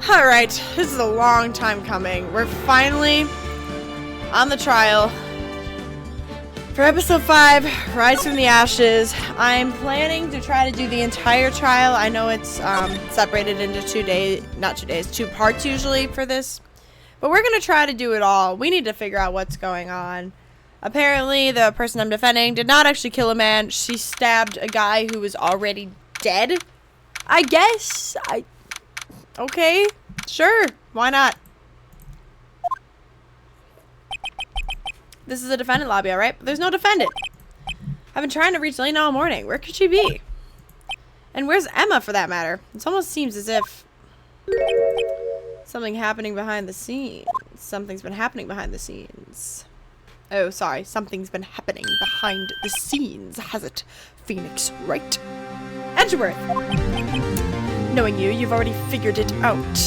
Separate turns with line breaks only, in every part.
Alright, this is a long time coming. We're finally on the trial for episode 5, Rise from the Ashes. I'm planning to try to do the entire trial. I know it's separated into 2 parts usually for this. But we're going to try to do it all. We need to figure out what's going on. Apparently, the person I'm defending did not actually kill a man. She stabbed a guy who was already dead. I guess. Okay, sure. Why not? This is a defendant lobby, alright? But there's no defendant. I've been trying to reach Lena all morning. Where could she be? And where's Emma, for that matter? It almost seems as if something's happening behind the scenes. Something's been happening behind the scenes. Oh, sorry. Something's been happening behind the scenes, has it? Phoenix, right? Edgeworth! Knowing you, you've already figured it out.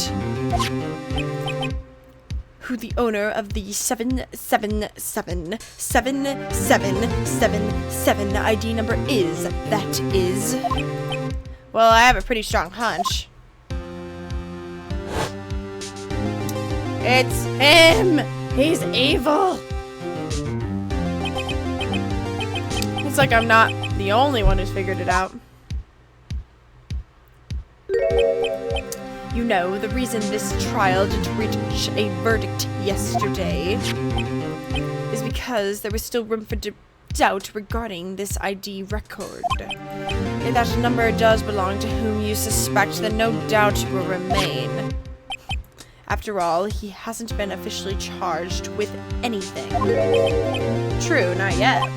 Who the owner of the 7777777 ID number is, that is. Well, I have a pretty strong hunch. It's him! He's evil! Looks like I'm not the only one who's figured it out. You know, the reason this trial didn't reach a verdict yesterday is because there was still room for doubt regarding this ID record. If that number does belong to whom you suspect, then no doubt will remain. After all, he hasn't been officially charged with anything. True, not yet.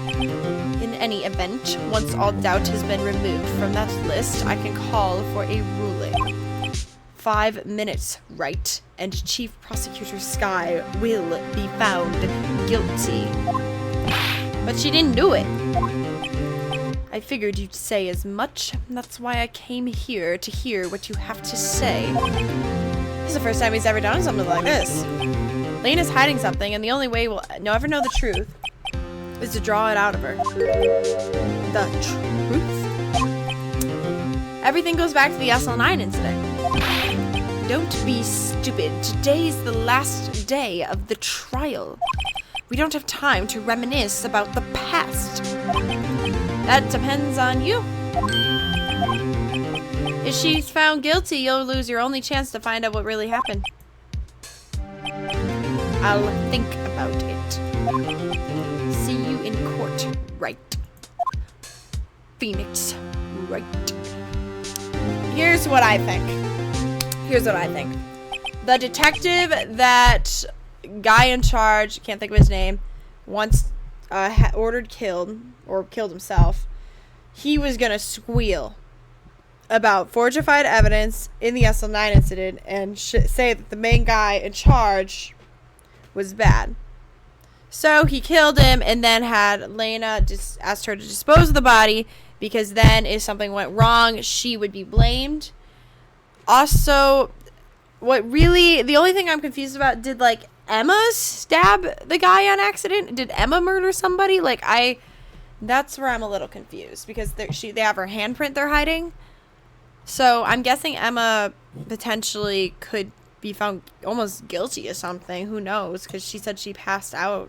In any event, once all doubt has been removed from that list, I can call for a ruling. 5 minutes, right? And Chief Prosecutor Skye will be found guilty. But she didn't do it. I figured you'd say as much. That's why I came here to hear what you have to say. This is the first time he's ever done something like this. Lena's hiding something, and the only way we'll ever know the truth is to draw it out of her. The truth? Everything goes back to the SL9 incident. Don't be stupid. Today's the last day of the trial. We don't have time to reminisce about the past. That depends on you. If she's found guilty, you'll lose your only chance to find out what really happened. I'll think about it. See you in court, right? Phoenix, right? Here's what I think. The detective that guy in charge, can't think of his name, once ordered killed, or killed himself, he was gonna squeal about fortified evidence in the SL9 incident and say that the main guy in charge was bad. So he killed him and then had Lena asked her to dispose of the body, because then if something went wrong, she would be blamed. Also, the only thing I'm confused about, did like Emma stab the guy on accident? Did Emma murder somebody? That's where I'm a little confused, because they have her handprint they're hiding. So I'm guessing Emma potentially could be found almost guilty of something. Who knows? Because she said she passed out.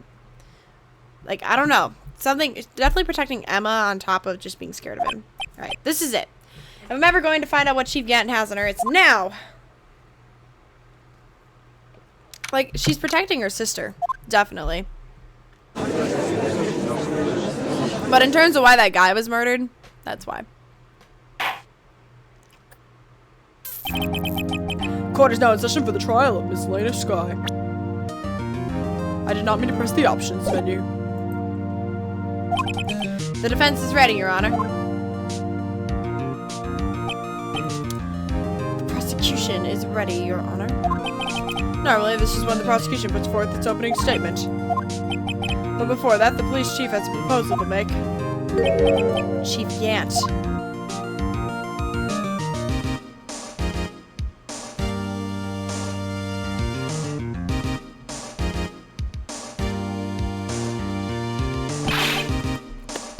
I don't know. Something definitely protecting Emma on top of just being scared of him. All right, this is it. If I'm ever going to find out what Chief Ganton has on her, it's now. She's protecting her sister, definitely. But in terms of why that guy was murdered, that's why. Court is now in session for the trial of Miss Lena Skye. I did not mean to press the options menu. The defense is ready, Your Honor. The prosecution is ready, Your Honor. Normally, this is when the prosecution puts forth its opening statement. But before that, the police chief has a proposal to make. Chief Gant.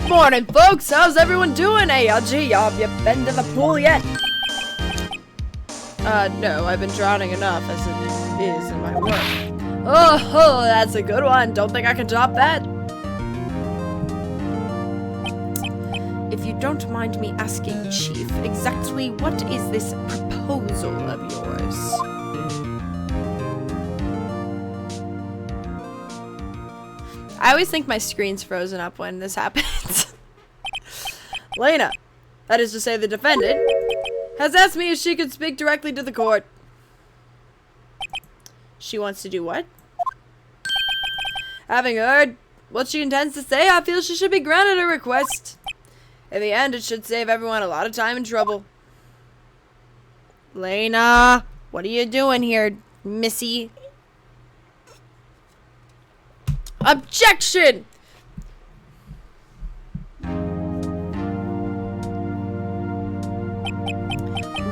Morning, folks. How's everyone doing? Hey, Gee, have you been to the pool yet? No, I've been drowning enough as it is in my work. Oh, that's a good one. Don't think I can top that. If you don't mind me asking, Chief, exactly what is this proposal of yours? I always think my screen's frozen up when this happens. Lena, that is to say the defendant, has asked me if she could speak directly to the court. She wants to do what? Having heard what she intends to say, I feel she should be granted her request. In the end, it should save everyone a lot of time and trouble. Lena, what are you doing here, missy? Objection!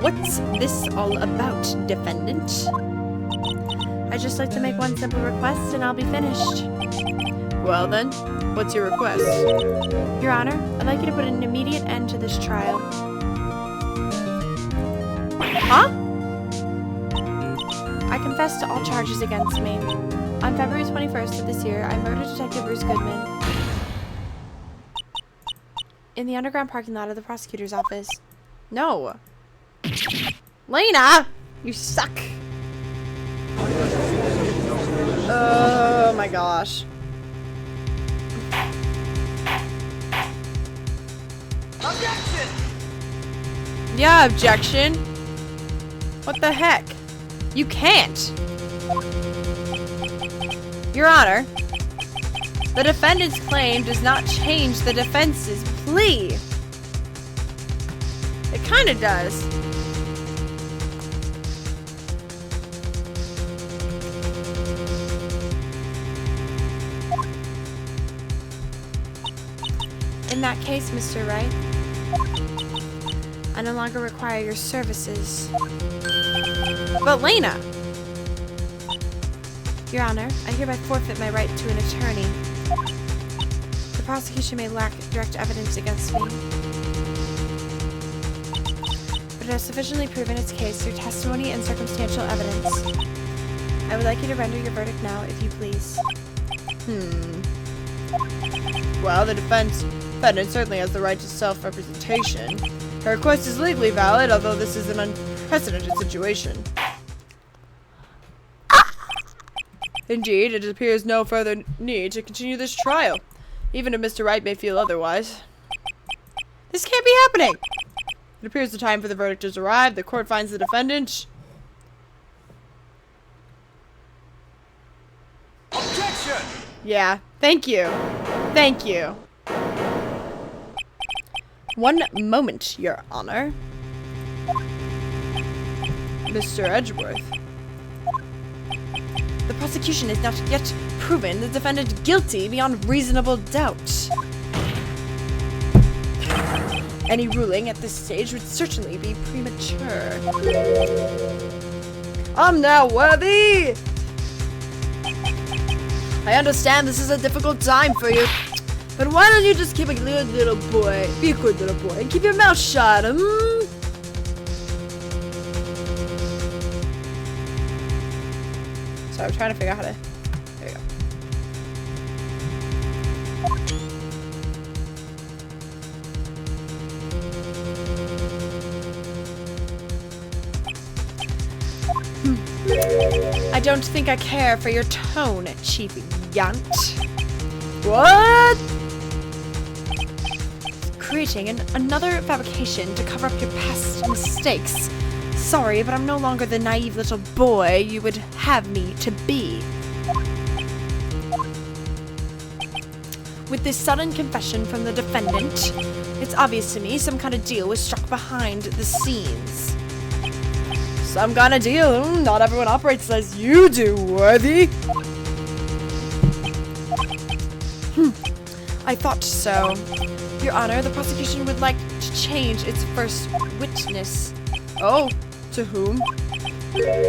What's this all about, defendant? I'd just like to make one simple request and I'll be finished. Well then, what's your request? Your Honor, I'd like you to put an immediate end to this trial. Huh? I confess to all charges against me. On February 21st of this year, I murdered Detective Bruce Goodman in the underground parking lot of the prosecutor's office. No. Lena! You suck! Oh my gosh. Objection! Yeah, objection. What the heck? You can't! Your Honor, the defendant's claim does not change the defense's plea. It kinda does. In that case, Mr. Wright, I no longer require your services. But Lena! Your Honor, I hereby forfeit my right to an attorney. The prosecution may lack direct evidence against me, but it has sufficiently proven its case through testimony and circumstantial evidence. I would like you to render your verdict now, if you please. Well, the defendant certainly has the right to self-representation. Her request is legally valid, although this is an unprecedented situation. Indeed, it appears no further need to continue this trial, even if Mr. Wright may feel otherwise. This can't be happening! It appears the time for the verdict has arrived. The court finds the defendant. Objection! Yeah, thank you. Thank you. One moment, Your Honor. Mr. Edgeworth. The prosecution has not yet proven the defendant guilty beyond reasonable doubt. Any ruling at this stage would certainly be premature. I'm now worthy! I understand this is a difficult time for you, but why don't you just keep a good little boy, be a good little boy, and keep your mouth shut, So I'm trying to figure out how to... There you go. I don't think I care for your tone, Chief Yant. What? Creating another fabrication to cover up your past mistakes. Sorry, but I'm no longer the naive little boy you would have me to be. With this sudden confession from the defendant, it's obvious to me some kind of deal was struck behind the scenes. Some kind of deal? Not everyone operates as you do, Worthy. I thought so. Your Honor, the prosecution would like to change its first witness. Oh, to whom?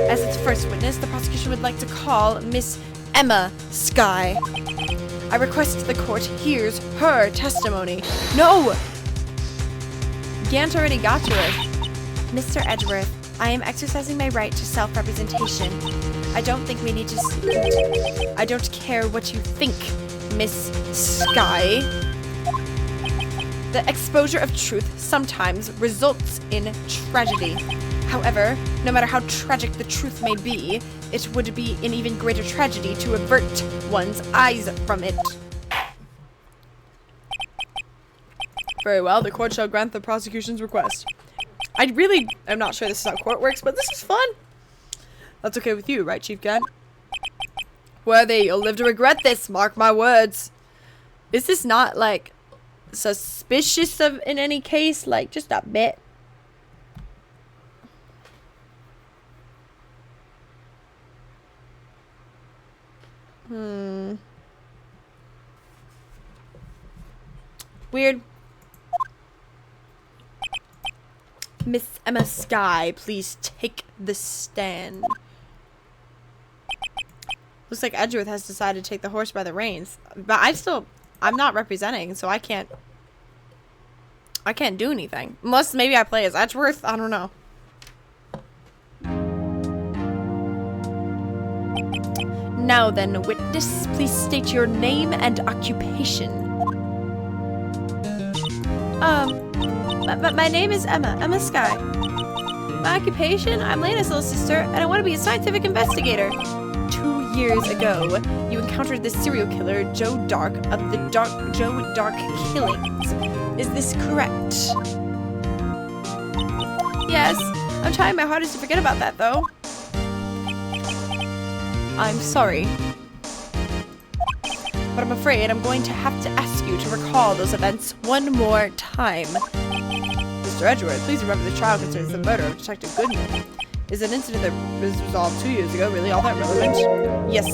As its first witness, the prosecution would like to call Miss Emma Skye. I request the court hears her testimony. No! Gant already got to her. Mr. Edgeworth, I am exercising my right to self-representation. I don't think we need to... I don't care what you think, Miss Sky. The exposure of truth sometimes results in tragedy. However, no matter how tragic the truth may be, it would be an even greater tragedy to avert one's eyes from it. Very well, the court shall grant the prosecution's request. I really am not sure this is how court works, but this is fun. That's okay with you, right, Chief Cat? Worthy, you'll live to regret this, mark my words. Is this not, like, suspicious of in any case? Like, just a bit. Weird. Miss Emma Sky, please take the stand. Looks like Edgeworth has decided to take the horse by the reins. But I'm not representing, so I can't do anything. Unless maybe I play as Edgeworth, I don't know. Now then, witness, please state your name and occupation. My name is Emma Sky. My occupation? I'm Lena's little sister, and I want to be a scientific investigator. 2 years ago, you encountered the serial killer, Joe Dark, of the Joe Dark Killings. Is this correct? Yes. I'm trying my hardest to forget about that, though. I'm sorry. But I'm afraid I'm going to have to ask you to recall those events one more time. Mr. Edgeworth, please remember the trial concerns the murder of Detective Goodman. Is an incident that was resolved 2 years ago really all that relevant? Yes,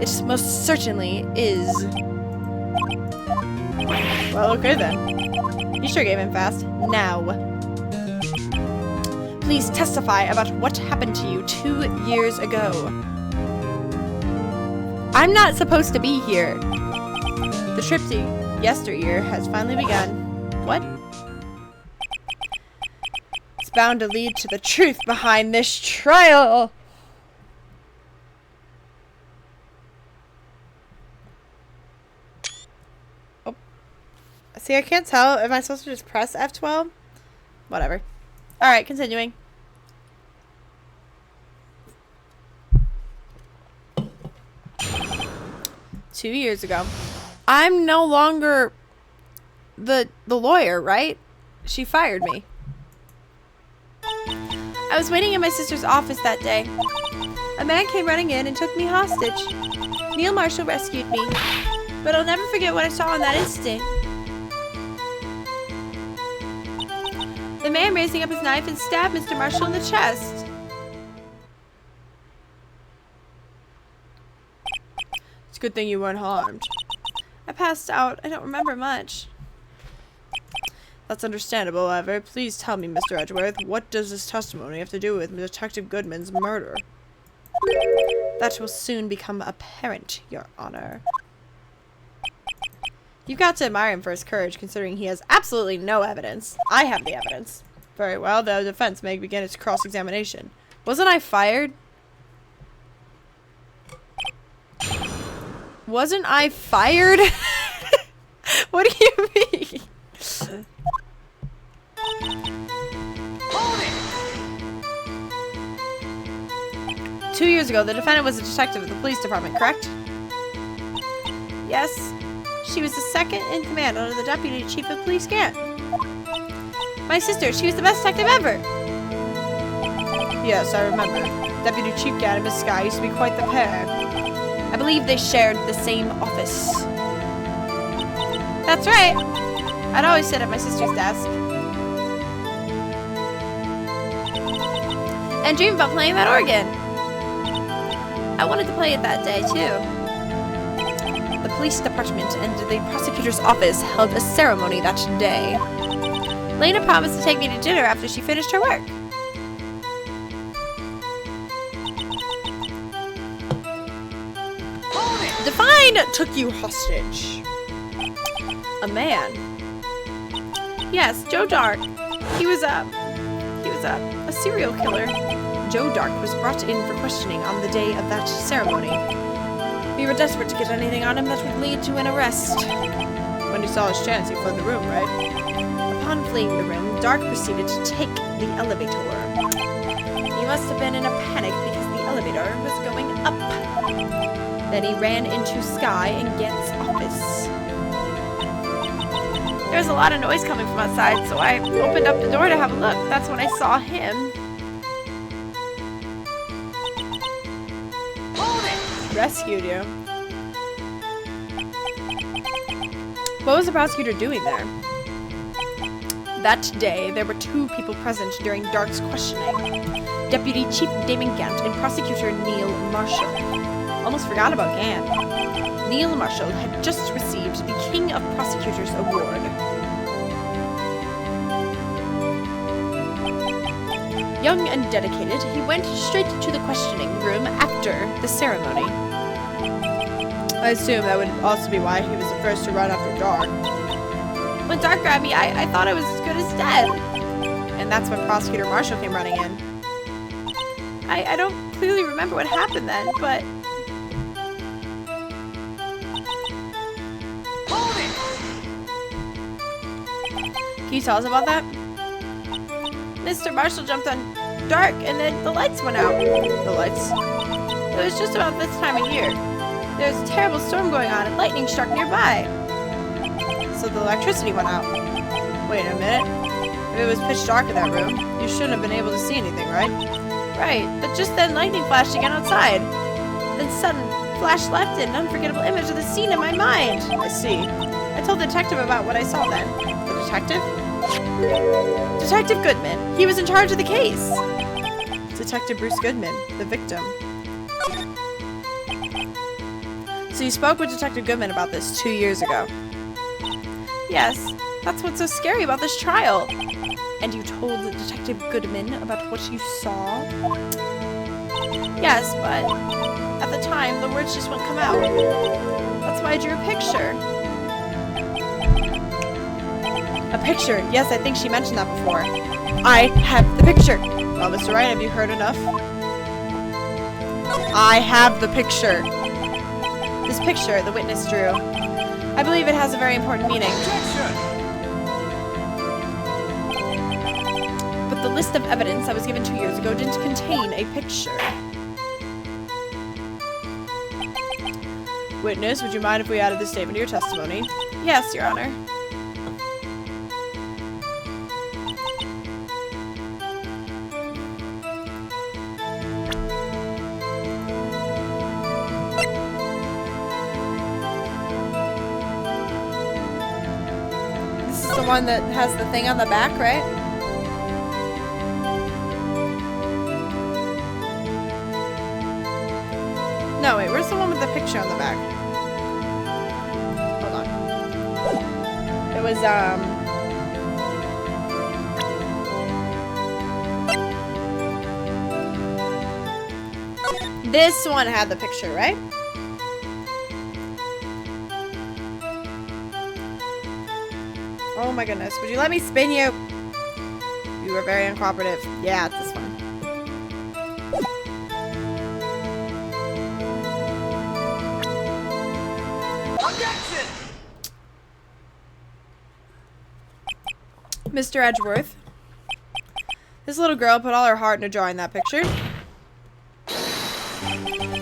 it most certainly is. Well, okay then. You sure gave in fast. Now. Please testify about what happened to you 2 years ago. I'm not supposed to be here. The trip to yesteryear has finally begun. What? It's bound to lead to the truth behind this trial. Oh. See, I can't tell. Am I supposed to just press F12? Whatever. Alright, continuing. Two years ago. I'm no longer the lawyer, right? She fired me. I was waiting in my sister's office that day. A man came running in and took me hostage. Neil Marshall rescued me, but I'll never forget what I saw in that instant. The man raising up his knife and stabbed Mr. Marshall in the chest. It's a good thing you weren't harmed. I passed out. I don't remember much. That's understandable, however. Please tell me, Mr. Edgeworth, what does this testimony have to do with Detective Goodman's murder? That will soon become apparent, Your Honor. You've got to admire him for his courage, considering he has absolutely no evidence. I have the evidence. Very well, the defense may begin its cross-examination. Wasn't I fired? Wasn't I fired? What do you mean? 2 years ago, the defendant was a detective at the police department, correct? Yes. She was the second in command under the deputy chief of police Gant. My sister, she was the best detective ever. Yes, I remember. Deputy Chief Gant and Miss Sky used to be quite the pair. I believe they shared the same office. That's right. I'd always sit at my sister's desk and dream about playing that organ. I wanted to play it that day, too. The police department and the prosecutor's office held a ceremony that day. Lena promised to take me to dinner after she finished her work. Define took you hostage. A man. Yes, Joe Dark. He was was a serial killer. Joe Dark was brought in for questioning on the day of that ceremony. We were desperate to get anything on him that would lead to an arrest. When he saw his chance, he fled the room, right? Upon fleeing the room, Dark proceeded to take the elevator. He must have been in a panic because the elevator was going up. Then he ran into Sky and Gant's office. There was a lot of noise coming from outside, so I opened up the door to have a look. That's when I saw him. Hold it! Rescued you. What was the prosecutor doing there? That day, there were 2 people present during Dark's questioning. Deputy Chief Damon Gant and Prosecutor Neil Marshall. Almost forgot about Gant. Neil Marshall had just received the King of Prosecutors Award. Young and dedicated, he went straight to the questioning room after the ceremony. I assume that would also be why he was the first to run after Dark. When Dark grabbed me, I thought I was as good as dead. And that's when Prosecutor Marshall came running in. I don't clearly remember what happened then, but... Hold it! Can you tell us about that? Mr. Marshall jumped on Dark, and then the lights went out. The lights? It was just about this time of year. There was a terrible storm going on, and lightning struck nearby. So the electricity went out. Wait a minute. If it was pitch dark in that room, you shouldn't have been able to see anything, right? Right, but just then lightning flashed again outside. Then sudden flash left an unforgettable image of the scene in my mind. I see. I told the detective about what I saw then. The detective? Detective Goodman. He was in charge of the case. Detective Bruce Goodman, the victim. So you spoke with Detective Goodman about this 2 years ago? Yes, that's what's so scary about this trial. And you told Detective Goodman about what you saw? Yes, but at the time, the words just wouldn't come out. That's why I drew a picture. A picture? Yes, I think she mentioned that before. I have the picture. Well, Mr. Wright, have you heard enough? I have the picture. This picture the witness drew. I believe it has a very important meaning. But the list of evidence I was given 2 years ago didn't contain a picture. Witness, would you mind if we added this statement to your testimony? Yes, Your Honor. This is the one that has the thing on the back, right? No, wait, where's the one with the picture on the back? Hold on. It was, this one had the picture, right? Oh my goodness, would you let me spin you? You were very uncooperative. Yeah, it's this one. Mr. Edgeworth, this little girl put all her heart into drawing that picture.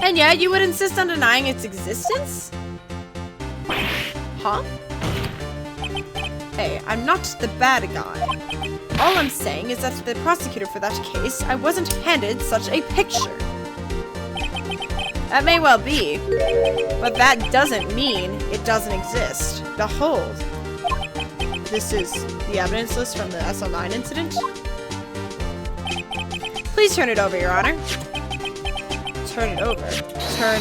And yet you would insist on denying its existence? Huh? Hey, I'm not the bad guy. All I'm saying is that the prosecutor for that case, I wasn't handed such a picture. That may well be, but that doesn't mean it doesn't exist. Behold. This is the evidence list from the SL9 incident. Please turn it over, Your Honor. Turn it over. Turn...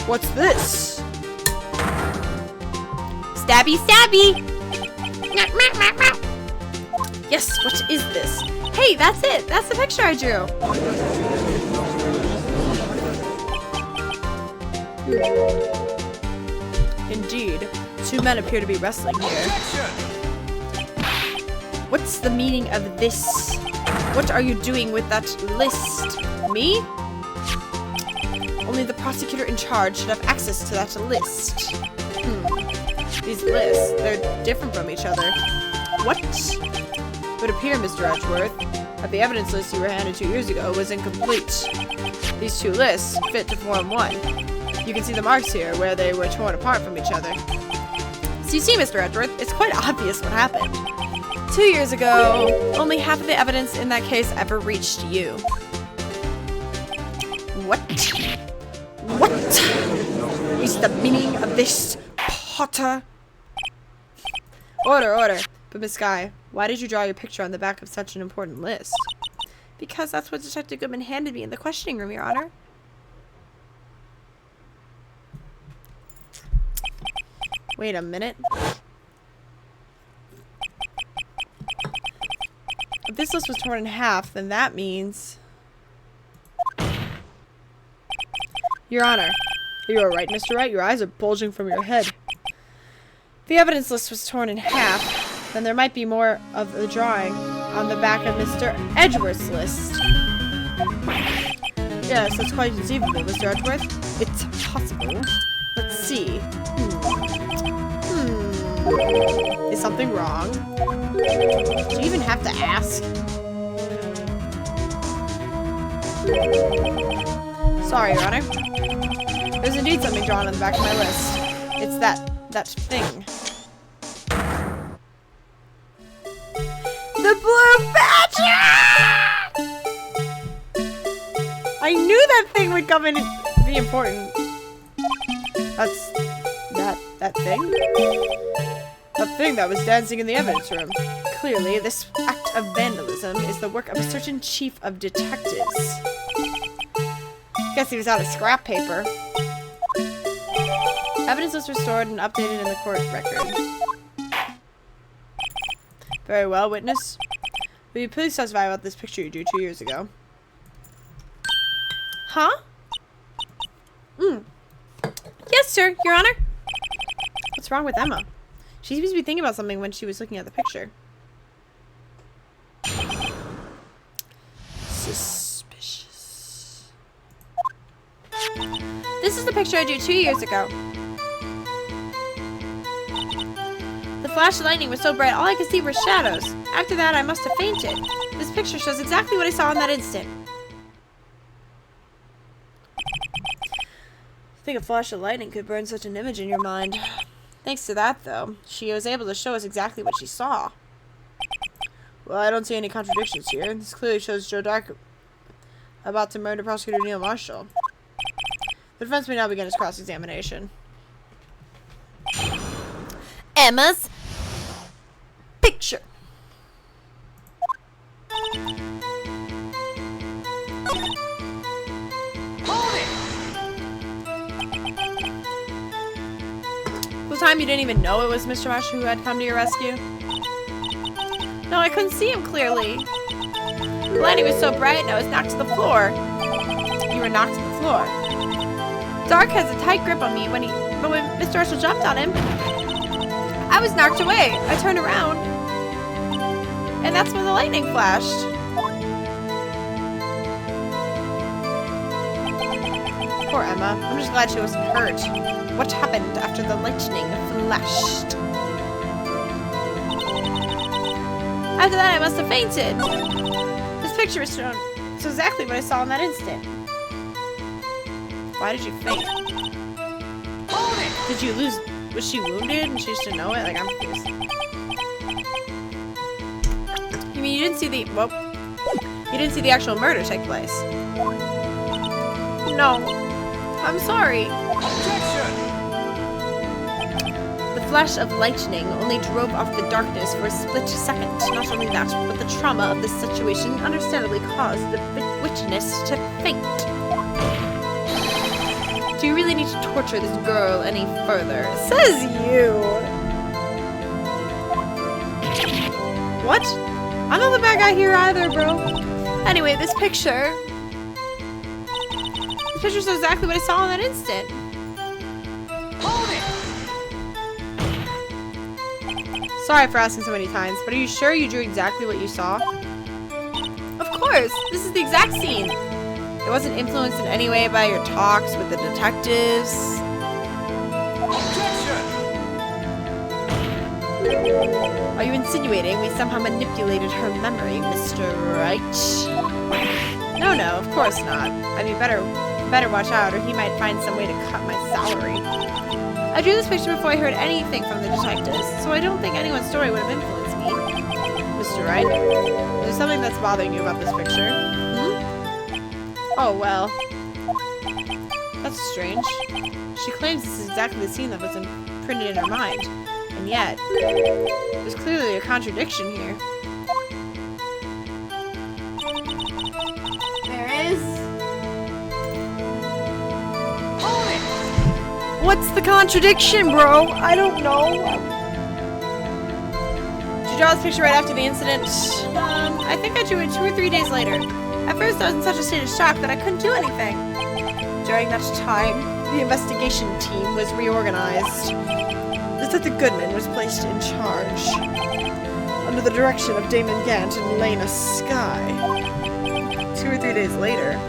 What's this? Stabby, stabby! Yes, what is this? Hey, that's it! That's the picture I drew! Indeed. 2 men appear to be wrestling here. What's the meaning of this? What are you doing with that list? Me? Only the prosecutor in charge should have access to that list. These lists, they're different from each other. What? It would appear, Mr. Edgeworth, that the evidence list you were handed 2 years ago was incomplete. These two lists fit to form one. You can see the marks here where they were torn apart from each other. So you see, Mr. Edgeworth, it's quite obvious what happened. 2 years ago, only half of the evidence in that case ever reached you. What? What is the meaning of this, Potter? Order. But Miss Guy, why did you draw your picture on the back of such an important list? Because that's what Detective Goodman handed me in the questioning room, Your Honor. Wait a minute. If this list was torn in half, then that means... Your Honor, are you alright, Mr. Wright? Your eyes are bulging from your head. The evidence list was torn in half, then there might be more of the drawing on the back of Mr. Edgeworth's list. Yes, that's quite conceivable, Mr. Edgeworth. It's possible. Let's see. Is something wrong? Do you even have to ask? Sorry, Your Honor. There's indeed something drawn on the back of my list. It's that thing. The blue badger! I knew that thing would come in and be important. That's that thing? That thing that was dancing in the evidence room. Clearly, this act of vandalism is the work of a certain chief of detectives. Guess he was out of scrap paper. Evidence was restored and updated in the court record. Very well, witness. Will you please testify about this picture you drew 2 years ago? Huh? Yes, sir, Your Honor. What's wrong with Emma? She seems to be thinking about something when she was looking at the picture. Suspicious. This is the picture I drew 2 years ago. The flash of lightning was so bright, all I could see were shadows. After that, I must have fainted. This picture shows exactly what I saw in that instant. I think a flash of lightning could burn such an image in your mind. Thanks to that, though, she was able to show us exactly what she saw. Well, I don't see any contradictions here. This clearly shows Joe Dark about to murder Prosecutor Neil Marshall. The defense may now begin its cross-examination. Emma's picture. The time you didn't even know it was Mr. Marshall who had come to your rescue? No, I couldn't see him clearly. The lighting was so bright and I was knocked to the floor. You were knocked to the floor. Dark has a tight grip on me but when Mr. Marshall jumped on him, I was knocked away. I turned around, and that's when the lightning flashed. Poor Emma. I'm just glad she wasn't hurt. What happened after the lightning flashed? After that, I must have fainted. This picture was shown. It's exactly what I saw in that instant. Why did you faint? Did you lose? Was she wounded and she just didn't know it? Like, I'm confused. You mean you didn't see the... Well, you didn't see the actual murder take place? No. I'm sorry. Objection! The flash of lightning only drove off the darkness for a split second. Not only that, but the trauma of this situation understandably caused the witness to faint. Do you really need to torture this girl any further? Says you. What? I'm not the bad guy here either, bro. Anyway, this picture shows exactly what I saw in that instant. Sorry for asking so many times, but are you sure you drew exactly what you saw? Of course. This is the exact scene. It wasn't influenced in any way by your talks with the detectives.
Objection!
Are you insinuating we somehow manipulated her memory, Mr. Wright? No, of course not. I mean, better watch out, or he might find some way to cut my salary. I drew this picture before I heard anything from the detectives, so I don't think anyone's story would have influenced me. Mr. Wright, is there something that's bothering you about this picture? Oh, well. That's strange. She claims this is exactly the scene that was imprinted in her mind. And yet, there's clearly a contradiction here.
There is.
What's the contradiction, bro? I don't know. Did you draw this picture right after the incident? I think I drew it 2 or 3 days later. At first, I was in such a state of shock that I couldn't do anything. During that time, the investigation team was reorganized. Detective Goodman was placed in charge, under the direction of Damon Gant and Lena Skye. 2 or 3 days later,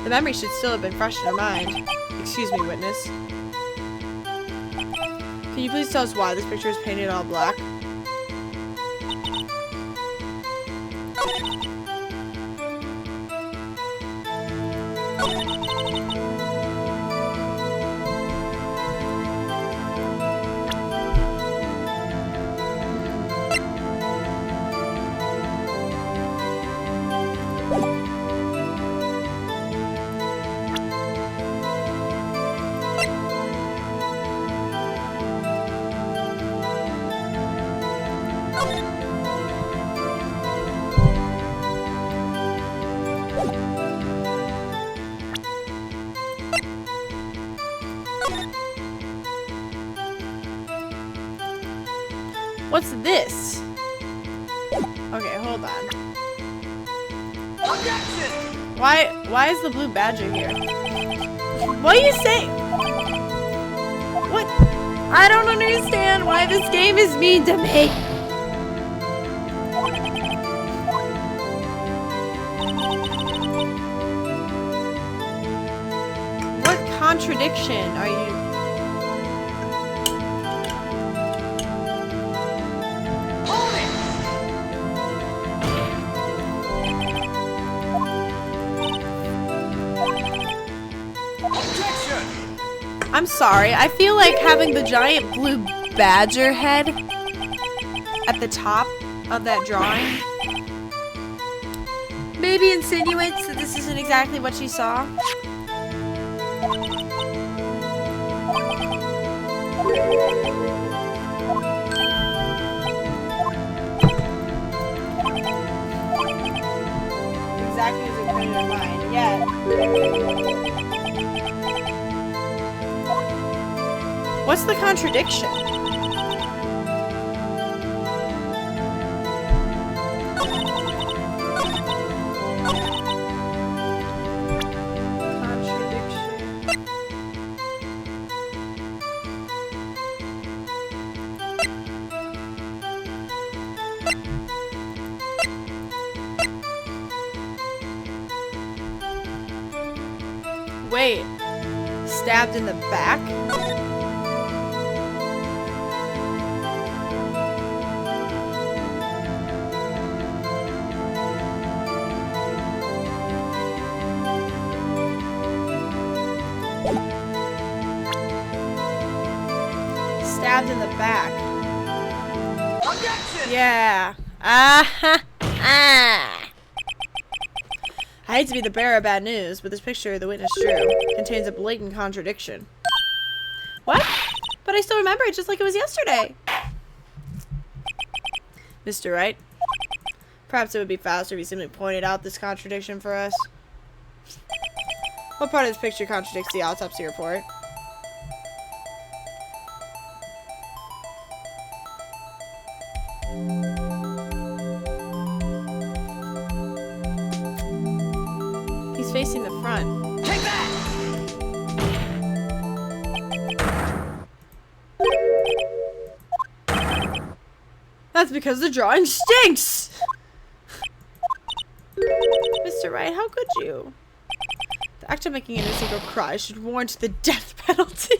the memory should still have been fresh in her mind. Excuse me, witness. Can you please tell us why this picture is painted all black? What's this? Okay, hold on.
Objection!
Why is the blue badger here? What are you saying? What? I don't understand why this game is mean to me. What contradiction are you? I'm sorry, I feel like having the giant blue badger head at the top of that drawing maybe insinuates that this isn't exactly what she saw. Exactly as it put in her mind, yet. What's the contradiction? Wait, stabbed in the back? Stabbed in the back.
Objection!
Yeah. I hate to be the bearer of bad news, but this picture the witness drew contains a blatant contradiction. What? But I still remember it just like it was yesterday. Mr. Wright, perhaps it would be faster if you simply pointed out this contradiction for us. What part of this picture contradicts the autopsy report? He's facing the front.
Take that!
That's because the drawing stinks! Mr. Wright, how could you? The act of making an innocent girl cry should warrant the death penalty.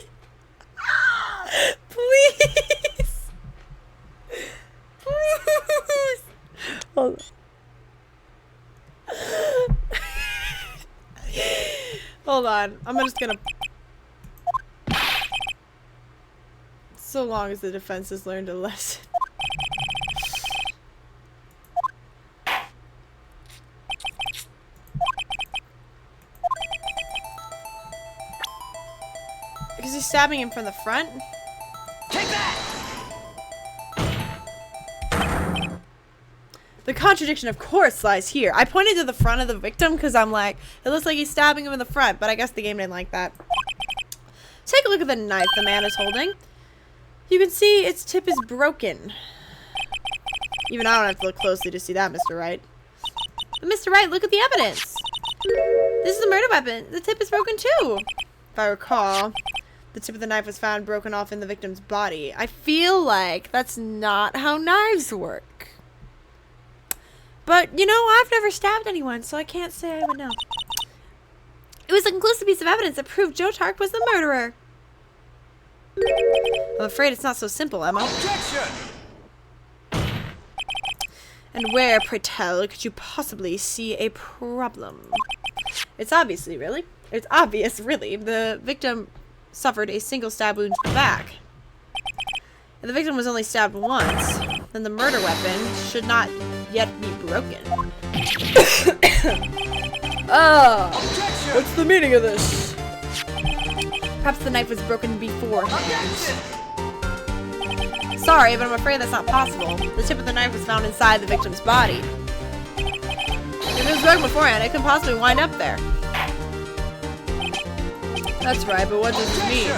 Please. Please. Hold on. Hold on. I'm just gonna... So long as the defense has learned a lesson. Because he's stabbing him from the front?
Take that!
The contradiction, of course, lies here. I pointed to the front of the victim because I'm like, it looks like he's stabbing him in the front, but I guess the game didn't like that. Take a look at the knife the man is holding. You can see its tip is broken. Even I don't have to look closely to see that, Mr. Wright. But Mr. Wright, look at the evidence. This is a murder weapon. The tip is broken too. If I recall, the tip of the knife was found broken off in the victim's body. I feel like that's not how knives work. But, you know, I've never stabbed anyone, so I can't say I would know. It was a conclusive piece of evidence that proved Joe Tark was the murderer. I'm afraid it's not so simple, Emma.
Objection!
And where, pray tell, could you possibly see a problem? It's obvious, really. The victim suffered a single stab wound to the back. If the victim was only stabbed once, then the murder weapon should not yet be broken. Oh, what's the meaning of this? Perhaps the knife was broken beforehand. Sorry, but I'm afraid that's not possible. The tip of the knife was found inside the victim's body. If it was broken beforehand, it could possibly wind up there. That's right, but what does it mean?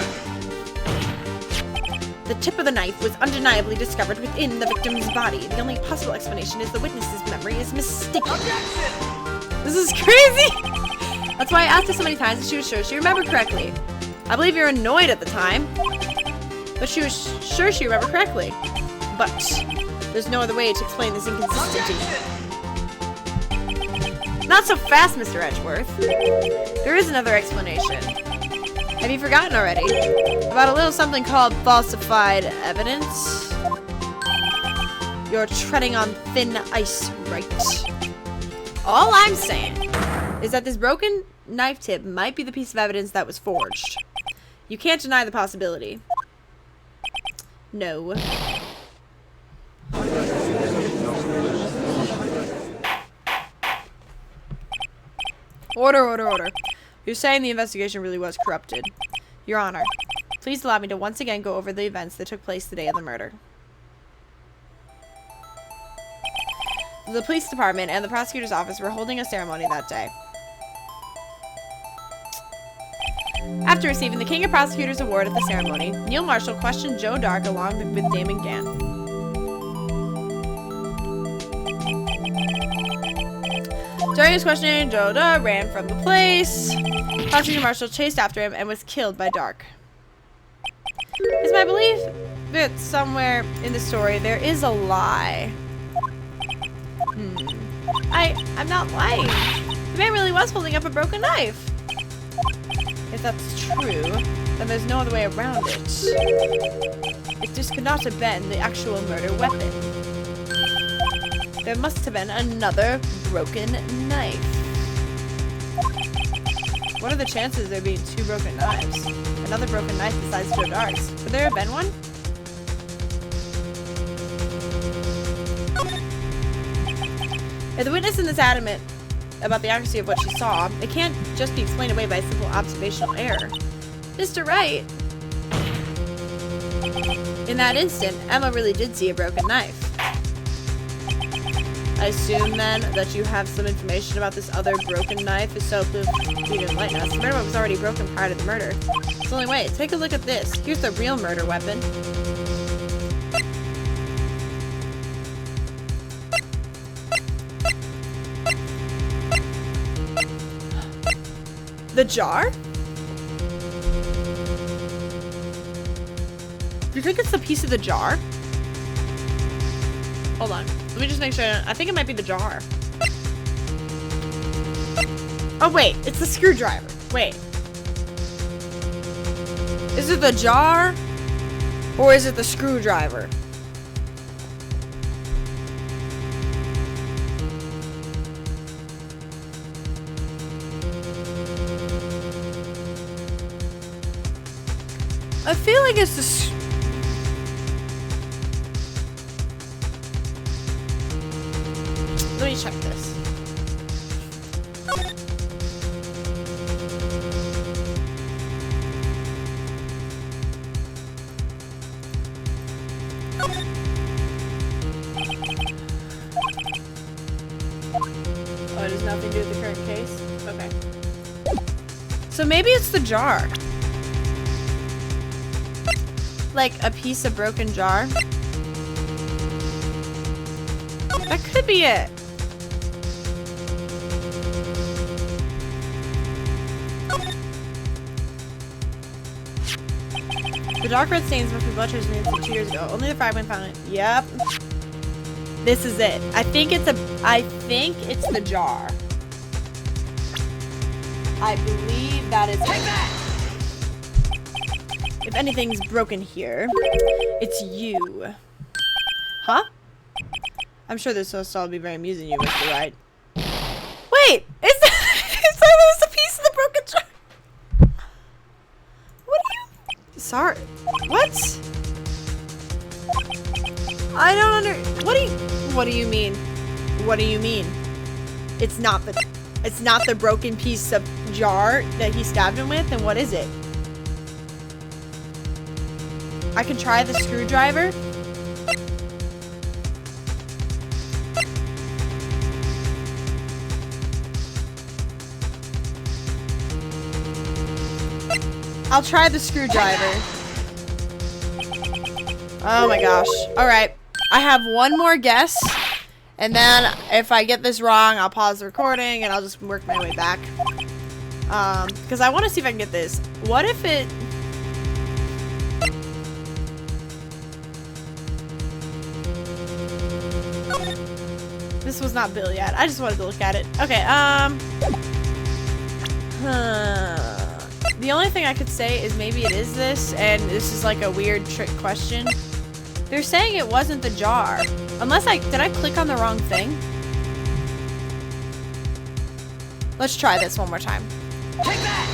The tip of the knife was undeniably discovered within the victim's body. The only possible explanation is the witness's memory is mistaken. This is crazy! That's why I asked her so many times if she was sure she remembered correctly. I believe you're annoyed at the time, but she was sure she remembered correctly. But there's no other way to explain this inconsistency. Not so fast, Mr. Edgeworth. There is another explanation. Have you forgotten already? About a little something called falsified evidence? You're treading on thin ice, right? All I'm saying is that this broken knife tip might be the piece of evidence that was forged. You can't deny the possibility. No. Order. You're saying the investigation really was corrupted. Your Honor, please allow me to once again go over the events that took place the day of the murder. The police department and the prosecutor's office were holding a ceremony that day. After receiving the King of Prosecutors Award at the ceremony, Neil Marshall questioned Joe Dark along with Damon Gann. During his questioning, Joe Dark ran from the place. Prosecutor Marshall chased after him and was killed by Dark. It's my belief that somewhere in the story there is a lie. I'm not lying. The man really was holding up a broken knife. If that's true, then there's no other way around it. This could not have been the actual murder weapon. There must have been another broken knife. What are the chances of there being two broken knives? Another broken knife besides Joe Dark's. Could there have been one? If the witness is adamant about the accuracy of what she saw, it can't just be explained away by a simple observational error. Mr. Wright. In that instant, Emma really did see a broken knife. I assume, then, that you have some information about this other broken knife, so please enlighten us. The murder weapon was already broken prior to the murder. So only wait, take a look at this. Here's the real murder weapon. The jar? Do you think it's the piece of the jar? Hold on. Let me just make sure. I think it might be the jar. Oh, wait. It's the screwdriver. Wait. Is it the jar? Or is it the screwdriver? I feel like it's the... Let me check this. Oh, it has nothing to do with the current case? Okay. So maybe it's the jar. Like a piece of broken jar. That could be it. The dark red stains must be blood transfusions from 2 years ago. Only the fragment found it. Yep. This is it. I think it's the jar. I believe that is
Take that!
If anything's broken here, it's you. Huh? I'm sure this will be very amusing, you Mr. Right. Wait! Is that a piece of the broken jar? What are you... Sorry. What? I don't What do you mean? What do you mean? It's not the broken piece of jar that he stabbed him with? Then what is it? I can try the screwdriver. I'll try the screwdriver. Oh my gosh. Alright. I have one more guess. And then if I get this wrong, I'll pause the recording and I'll just work my way back. Because I want to see if I can get this. What if it... This was not Bill yet. I just wanted to look at it. Okay, the only thing I could say is maybe it is this, and this is like a weird trick question. They're saying it wasn't the jar. Unless did I click on the wrong thing? Let's try this one more time.
Take that!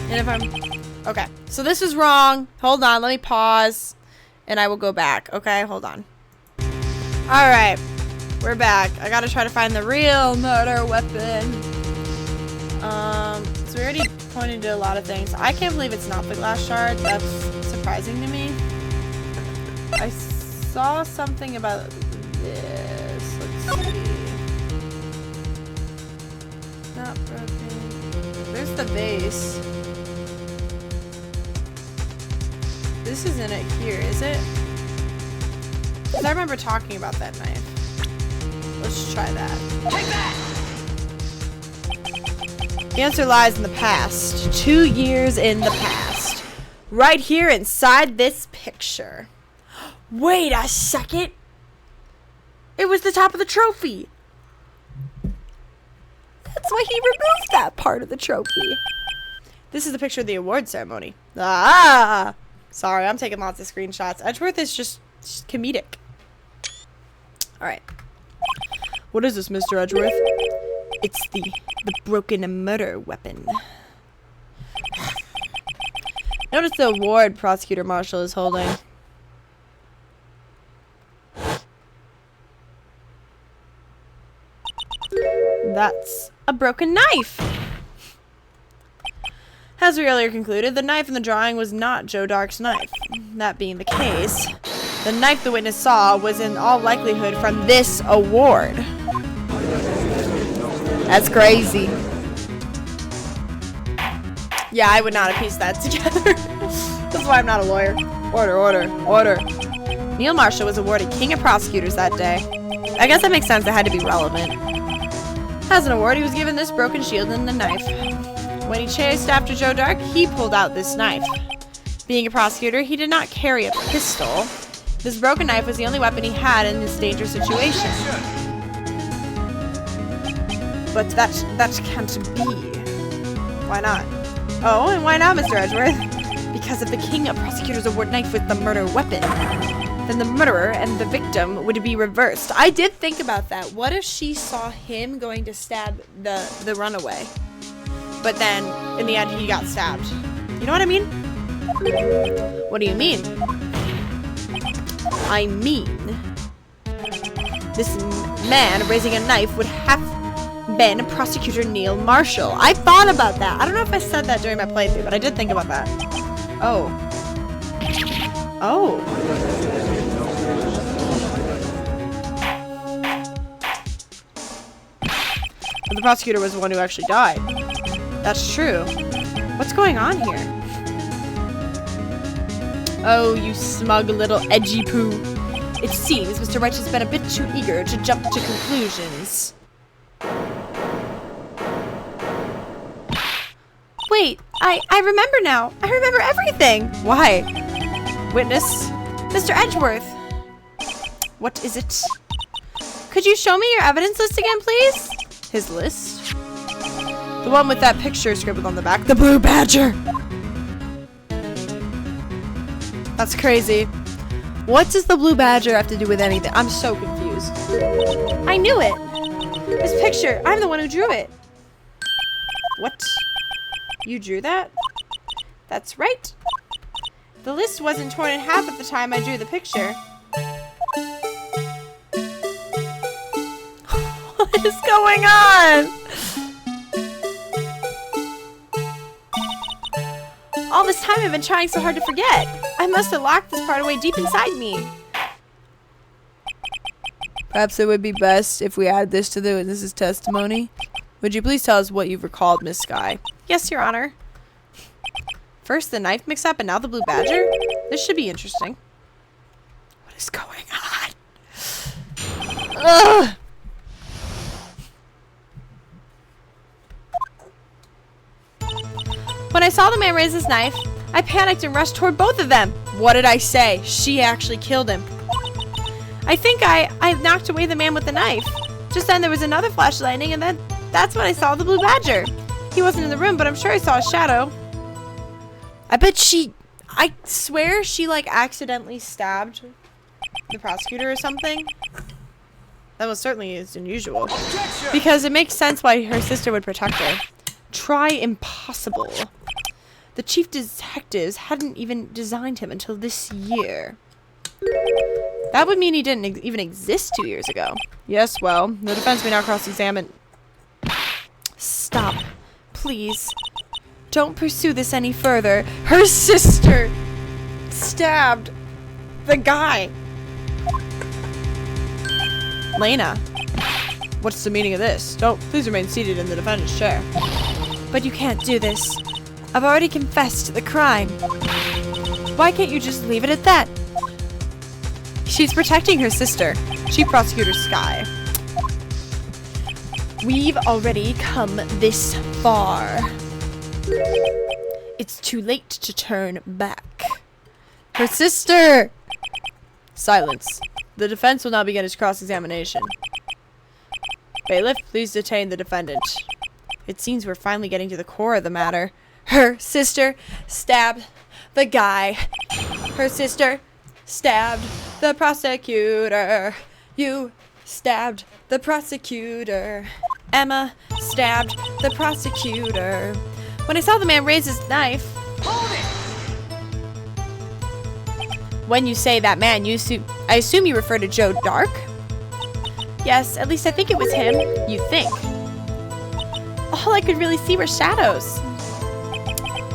And if I'm... Okay, so this is wrong. Hold on, let me pause, and I will go back. Okay, hold on. Alright, we're back. I gotta try to find the real murder weapon. So we already pointed to a lot of things. I can't believe it's not the glass shard. That's surprising to me. I saw something about this. Let's see. Not broken. There's the base. This isn't it here, is it? 'Cause I remember talking about that knife. Let's try that.
Take that!
The answer lies in the past. 2 years in the past. Right here inside this picture. Wait a second. It was the top of the trophy. That's why he removed that part of the trophy. This is the picture of the award ceremony. Ah! Sorry, I'm taking lots of screenshots. Edgeworth is just comedic. Alright. What is this, Mr. Edgeworth? It's the broken murder weapon. Notice the award Prosecutor Marshall is holding. That's a broken knife. As we earlier concluded, the knife in the drawing was not Joe Dark's knife. That being the case, the knife the witness saw was in all likelihood from this award. That's crazy. Yeah, I would not have pieced that together. That's why I'm not a lawyer. Order, order, order. Neil Marshall was awarded King of Prosecutors that day. I guess that makes sense. It had to be relevant. As an award, he was given this broken shield and the knife. When he chased after Joe Dark, he pulled out this knife. Being a prosecutor, he did not carry a pistol. This broken knife was the only weapon he had in this dangerous situation. But that can't be. Why not? Oh, and why not, Mr. Edgeworth? Because if the king of prosecutors award knife with the murder weapon, then the murderer and the victim would be reversed. I did think about that. What if she saw him going to stab the runaway, but then in the end he got stabbed? You know what I mean? What do you mean? I mean, this man raising a knife would have been Prosecutor Neil Marshall. I thought about that. I don't know if I said that during my playthrough, but I did think about that. Oh. Oh. But the prosecutor was the one who actually died. That's true. What's going on here? Oh, you smug little edgy poo. It seems Mr. Wright has been a bit too eager to jump to conclusions. Wait, I remember now. I remember everything. Why? Witness, Mr. Edgeworth. What is it? Could you show me your evidence list again, please? His list? The one with that picture scribbled on the back. The Blue Badger! That's crazy. What does the Blue Badger have to do with anything? I'm so confused. I knew it! This picture, I'm the one who drew it. What? You drew that? That's right. The list wasn't torn in half at the time I drew the picture. What is going on? All this time I've been trying so hard to forget. I must have locked this part away deep inside me. Perhaps it would be best if we add this to the witness's testimony. Would you please tell us what you've recalled, Miss Skye? Yes, Your Honor. First the knife mix-up and now the Blue Badger? This should be interesting. What is going on? Ugh! When I saw the man raise his knife, I panicked and rushed toward both of them. What did I say? She actually killed him. I think I knocked away the man with the knife. Just then there was another flash of lightning, and then that's when I saw the Blue Badger. He wasn't in the room, but I'm sure I saw a shadow. I swear she like accidentally stabbed the prosecutor or something. That most certainly is unusual. Objection! Because it makes sense why her sister would protect her. Try impossible. The chief detectives hadn't even designed him until this year. That would mean he didn't even exist 2 years ago. Yes, well, the defense may now cross-examine. Stop. Please. Don't pursue this any further. Her sister stabbed the guy. Lena. What's the meaning of this? Don't please remain seated in the defendant's chair. But you can't do this. I've already confessed to the crime. Why can't you just leave it at that? She's protecting her sister, Chief Prosecutor Skye. We've already come this far. It's too late to turn back. Her sister! Silence. The defense will now begin its cross-examination. Bailiff, please detain the defendant. It seems we're finally getting to the core of the matter. Her sister stabbed the guy. Her sister stabbed the prosecutor. You stabbed the prosecutor. Emma stabbed the prosecutor. When I saw the man raise his knife... Hold it! When you say that man, I assume you refer to Joe Dark? Yes, at least I think it was him. You think? All I could really see were shadows.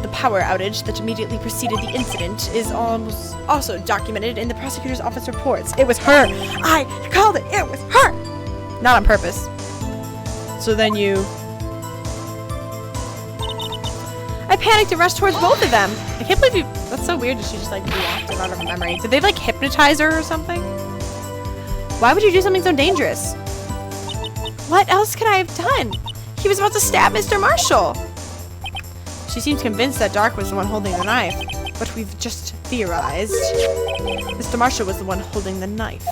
The power outage that immediately preceded the incident is almost also documented in the prosecutor's office reports. It was her. I called it. It was her. Not on purpose. So then you... I panicked and rushed towards both of them. I can't believe you... That's so weird that she just like blocked it out of her memory. Did they like hypnotize her or something? Why would you do something so dangerous? What else could I have done? He was about to stab Mr. Marshall. She seems convinced that Dark was the one holding the knife, but we've just theorized. Mr. Marshall was the one holding the knife.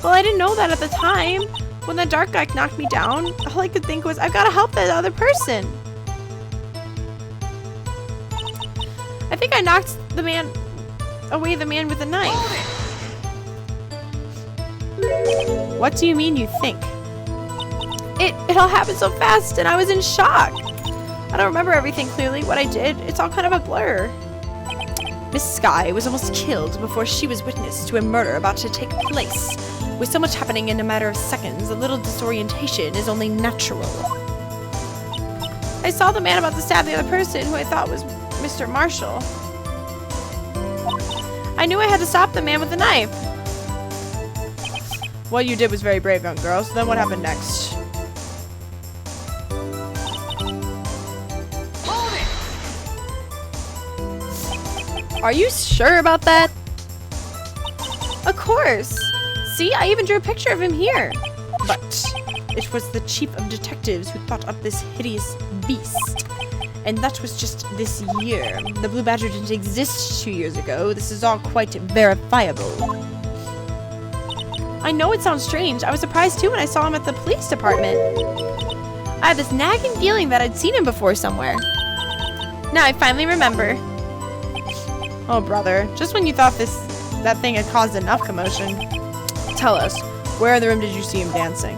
Well, I didn't know that at the time. When the dark guy knocked me down, all I could think was, I've got to help that other person. I think I knocked the man with the knife. What do you mean you think? It all happened so fast and I was in shock. I don't remember everything clearly. What I did, it's all kind of a blur. Miss Skye was almost killed before she was witness to a murder about to take place. With so much happening in a matter of seconds, a little disorientation is only natural. I saw the man about to stab the other person, who I thought was Mr. Marshall. I knew I had to stop the man with the knife. What you did was very brave, young girl. So then what happened next? Are you sure about that? Of course. See, I even drew a picture of him here. But it was the chief of detectives who thought up this hideous beast. And that was just this year. The Blue Badger didn't exist 2 years ago. This is all quite verifiable. I know it sounds strange. I was surprised too when I saw him at the police department. I had this nagging feeling that I'd seen him before somewhere. Now I finally remember. Oh, brother. Just when you thought that thing had caused enough commotion. Tell us, where in the room did you see him dancing?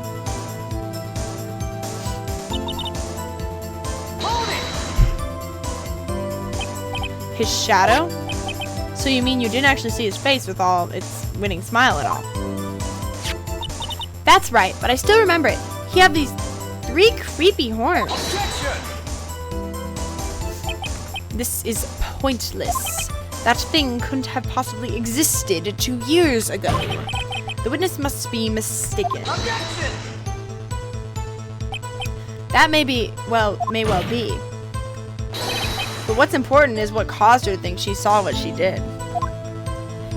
His shadow? So you mean you didn't actually see his face with all its winning smile and all? That's right, but I still remember it. He had these 3 creepy horns. This is pointless. That thing couldn't have possibly existed 2 years ago. The witness must be mistaken.
Objection!
That may well be. But what's important is what caused her to think she saw what she did.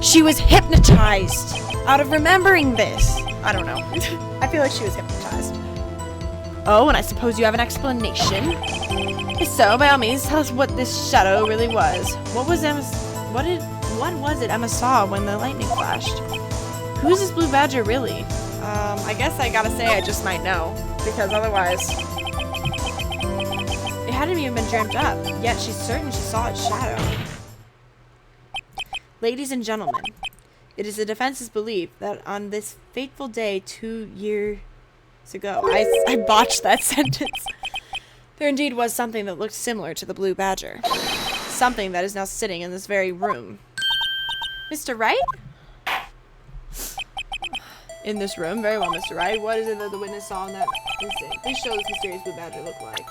She was hypnotized out of remembering this. I don't know. I feel like she was hypnotized. Oh, and I suppose you have an explanation? If so, by all means, tell us what this shadow really was. What was it Emma saw when the lightning flashed? Who's this Blue Badger really? I guess I gotta say I just might know, because otherwise it hadn't even been dreamt up, yet she's certain she saw its shadow. Ladies and gentlemen, it is the defense's belief that on this fateful day 2 years ago, I botched that sentence, there indeed was something that looked similar to the Blue Badger. Something that is now sitting in this very room. Mr. Wright? In this room? Very well, Mr. Wright. What is it that the witness saw in that instant? Please show this mysterious Blue Badger look like.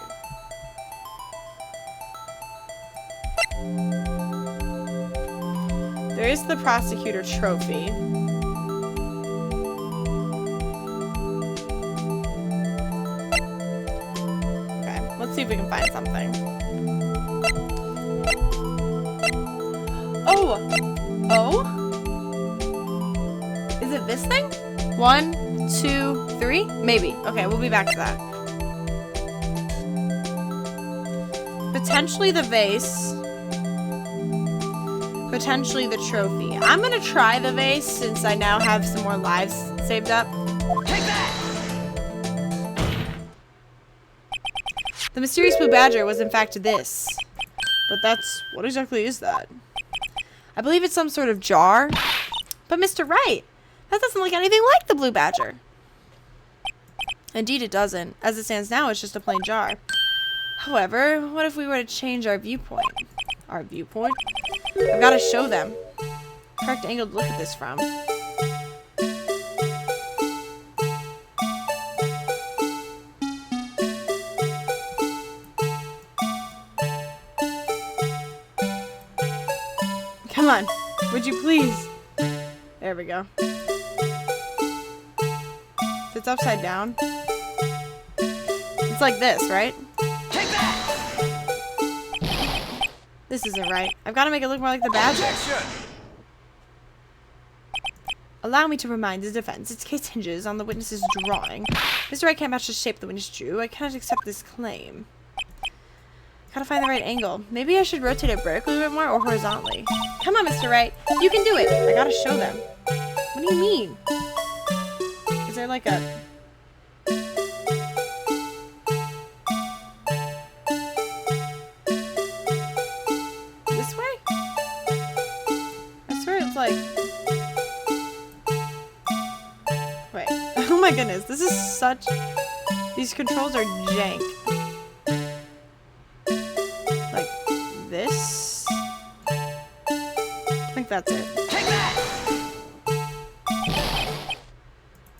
There is the prosecutor trophy. Okay, let's see if we can find something. Oh! Is it this thing? 1, 2, 3? Maybe. Okay, we'll be back to that. Potentially the vase. Potentially the trophy. I'm gonna try the vase since I now have some more lives saved up.
Take that!
The mysterious Blue Badger was in fact this. But what exactly is that? I believe it's some sort of jar. But Mr. Wright, that doesn't look anything like the Blue Badger. Indeed it doesn't. As it stands now, it's just a plain jar. However, what if we were to change our viewpoint? Our viewpoint? I've got to show them. Correct angle to look at this from. Come on, would you please? There we go. If it's upside down. It's like this, right?
Take that!
This isn't right. I've got to make it look more like the Badger.
Objection!
Allow me to remind the defense. Its case hinges on the witness's drawing. Mr. Wright can't match the shape the witness drew. I cannot accept this claim. Gotta find the right angle. Maybe I should rotate it vertically a bit more or horizontally. Come on, Mr. Wright. You can do it. I gotta show them. What do you mean? Is there like a my goodness, this is such... These controls are jank. Like this? I think that's it.
Take that!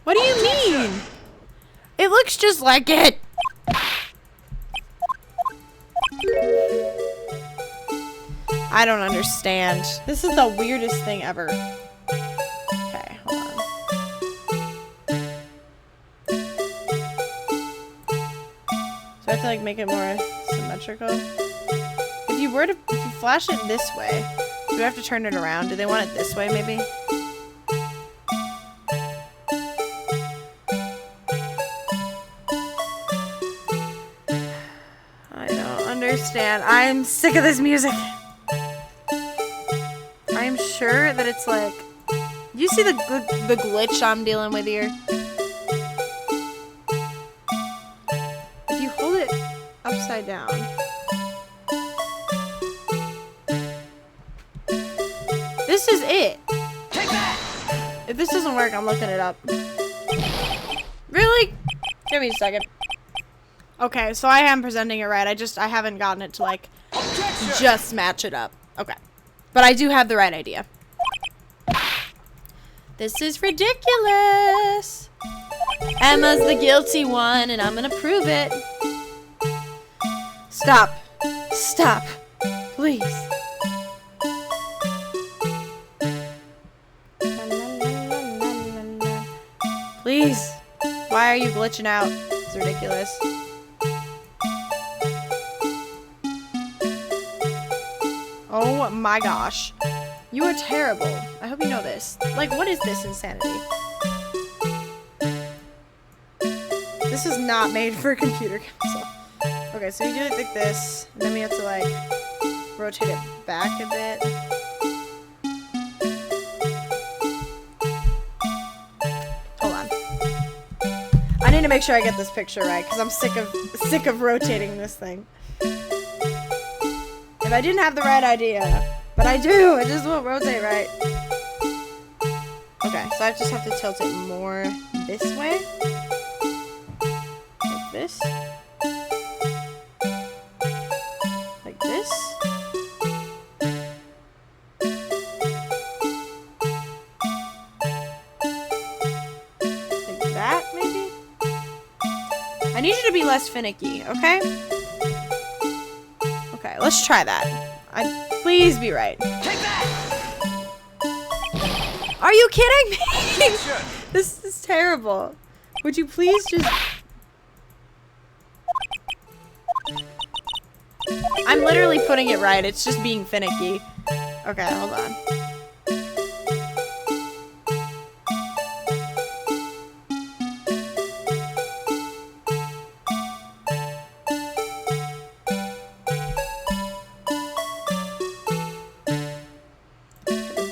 What do you mean? It looks just like it. I don't understand. This is the weirdest thing ever. Okay, hold on. So I have to like make it more symmetrical. If you flash it this way, do I have to turn it around? Do they want it this way maybe? I don't understand. I'm sick of this music. I'm sure that it's like... You see the glitch I'm dealing with here? If you hold it upside down... This is it!
Take that!
If this doesn't work, I'm looking it up. Really? Give me a second. Okay, so I am presenting it right. I haven't gotten it to like...
Objection!
Just match it up. Okay. But I do have the right idea. This is ridiculous. Emma's the guilty one, and I'm gonna prove it. Stop. Stop. Please. Please. Why are you glitching out? It's ridiculous. Oh my gosh. You are terrible. I hope you know this. Like, what is this insanity? This is not made for a computer console. Okay, so you do it like this, and then we have to, like, rotate it back a bit. Hold on. I need to make sure I get this picture right, because I'm sick of rotating this thing. If I didn't have the right idea, but I do, it just won't rotate right. Okay, so I just have to tilt it more this way. Like this. Like this. Like that, maybe? I need you to be less finicky, okay? Okay, let's try that. Please be right.
Take that!
Are you kidding me?
Objection!
This is terrible. Would you please just... I'm literally putting it right. It's just being finicky. Okay, hold on.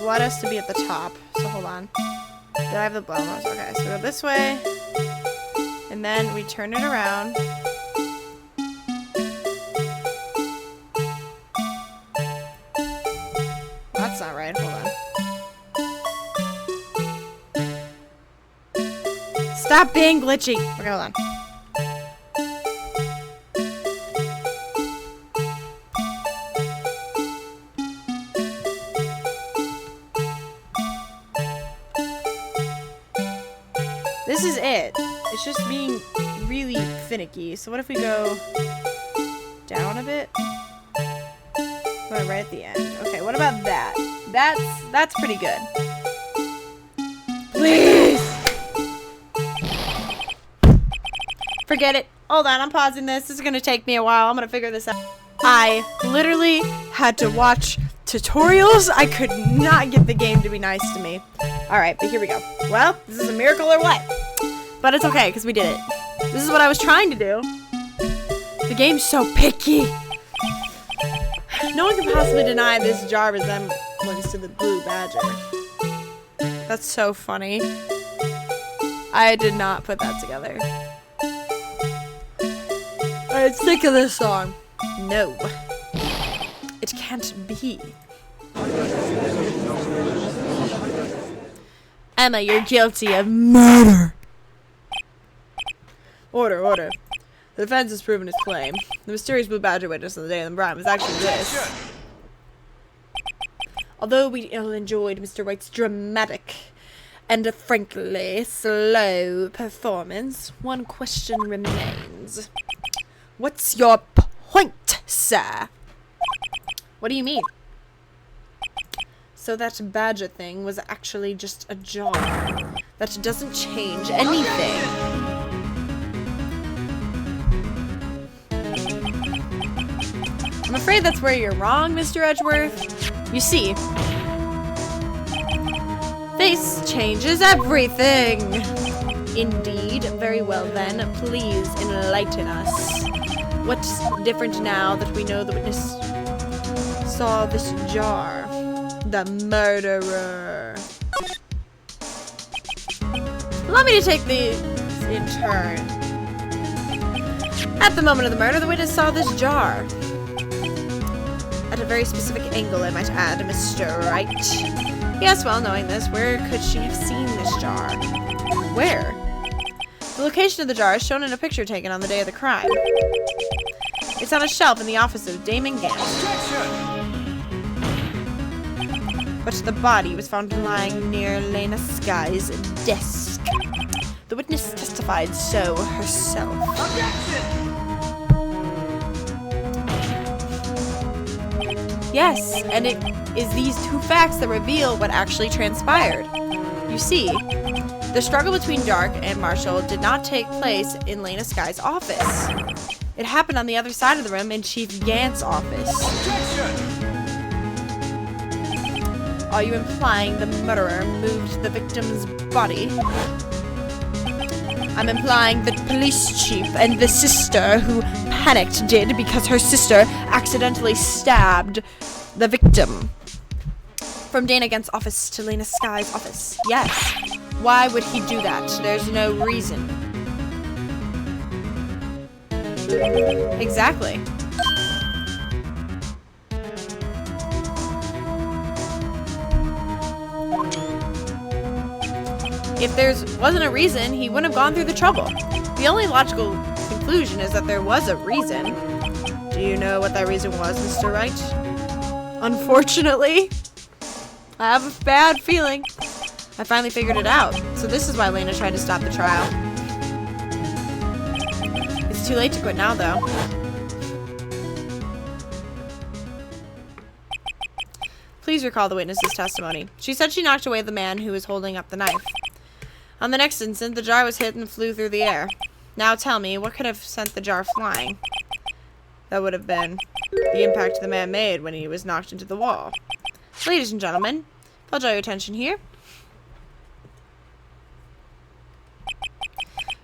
Blood has to be at the top, so hold on. Did I have the blood ones? Okay, so we go this way, and then we turn it around. That's not right, hold on. Stop being glitchy. Okay, hold on. This is it. It's just being really finicky. So what if we go down a bit? Right at the end. Okay, what about that? That's pretty good. Please! Forget it. Hold on, I'm pausing this. This is gonna take me a while. I'm gonna figure this out. I literally had to watch tutorials. I could not get the game to be nice to me. Alright, but here we go. Well, this is a miracle or what? But it's okay, because we did it. This is what I was trying to do. The game's so picky. No one can possibly deny this jar resemblance to the blue badger. That's so funny. I did not put that together. I'm sick of this song. No. It can't be. Emma, you're guilty of murder. Order, order. The defense has proven its claim. The mysterious Blue Badger witness on the day of the crime was actually this.
Objection!
Although we ill enjoyed Mr. Wright's dramatic and frankly slow performance, one question remains. What's your point, sir? What do you mean? So that badger thing was actually just a jar. That doesn't change anything. I'm afraid that's where you're wrong, Mr. Edgeworth. You see, this changes everything. Indeed. Very well then. Please enlighten us. What's different now that we know the witness saw this jar? The murderer. Allow me to take these in turn. At the moment of the murder, the witness saw this jar. At a very specific angle, I might add, Mr. Wright. Yes, well, knowing this, where could she have seen this jar? Where? The location of the jar is shown in a picture taken on the day of the crime. It's on a shelf in the office of Damon Gant. But the body was found lying near Lena Sky's desk. The witness testified so herself.
Objection!
Yes, and it is these two facts that reveal what actually transpired. You see, the struggle between Dark and Marshall did not take place in Lena Sky's office. It happened on the other side of the room in Chief Gant's office.
Objection!
Are you implying the murderer moved the victim's body? I'm implying that police chief and the sister who panicked did because her sister accidentally stabbed the victim. From Dana Gant's office to Lena Sky's office. Yes. Why would he do that? There's no reason. Exactly. If there wasn't a reason, he wouldn't have gone through the trouble. The only logical conclusion is that there was a reason. Do you know what that reason was, Mr. Wright? Unfortunately, I have a bad feeling. I finally figured it out. So this is why Lena tried to stop the trial. It's too late to quit now, though. Please recall the witness's testimony. She said she knocked away the man who was holding up the knife. On the next instant, the jar was hit and flew through the air. Now tell me, what could have sent the jar flying? That would have been the impact the man made when he was knocked into the wall. Ladies and gentlemen, I'll draw your attention here.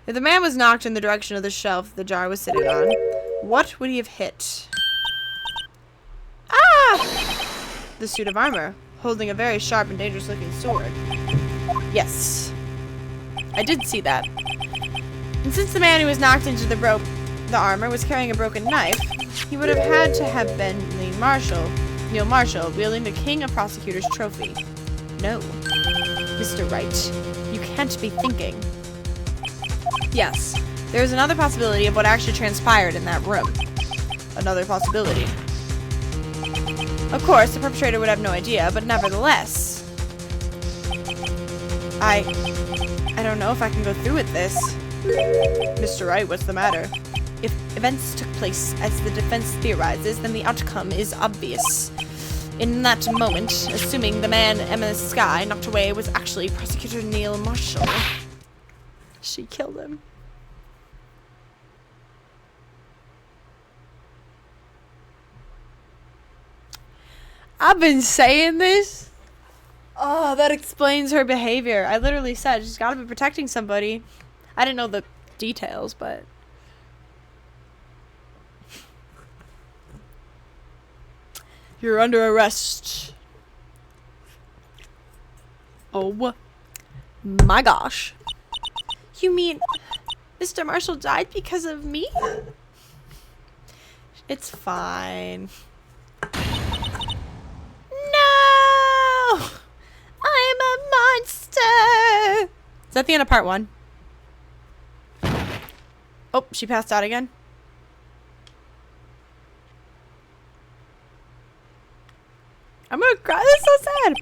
If the man was knocked in the direction of the shelf the jar was sitting on, what would he have hit? Ah! The suit of armor, holding a very sharp and dangerous looking sword. Yes. I did see that. And since the man who was knocked into the armor was carrying a broken knife, he would have had to have been Neil Marshall, wielding the King of Prosecutors trophy. No. Mr. Wright, you can't be thinking. Yes, there is another possibility of what actually transpired in that room. Another possibility. Of course, the perpetrator would have no idea, but nevertheless. I don't know if I can go through with this. Mr. Wright, what's the matter? If events took place as the defense theorizes, then the outcome is obvious. In that moment, assuming the man Emma Sky knocked away was actually Prosecutor Neil Marshall. She killed him. I've been saying this. Oh, that explains her behavior. I literally said she's got to be protecting somebody. I didn't know the details, but... You're under arrest. Oh my gosh. You mean Mr. Marshall died because of me? It's fine. No! I'm a monster! Is that the end of part 1? Oh, she passed out again. I'm gonna cry. This is so sad.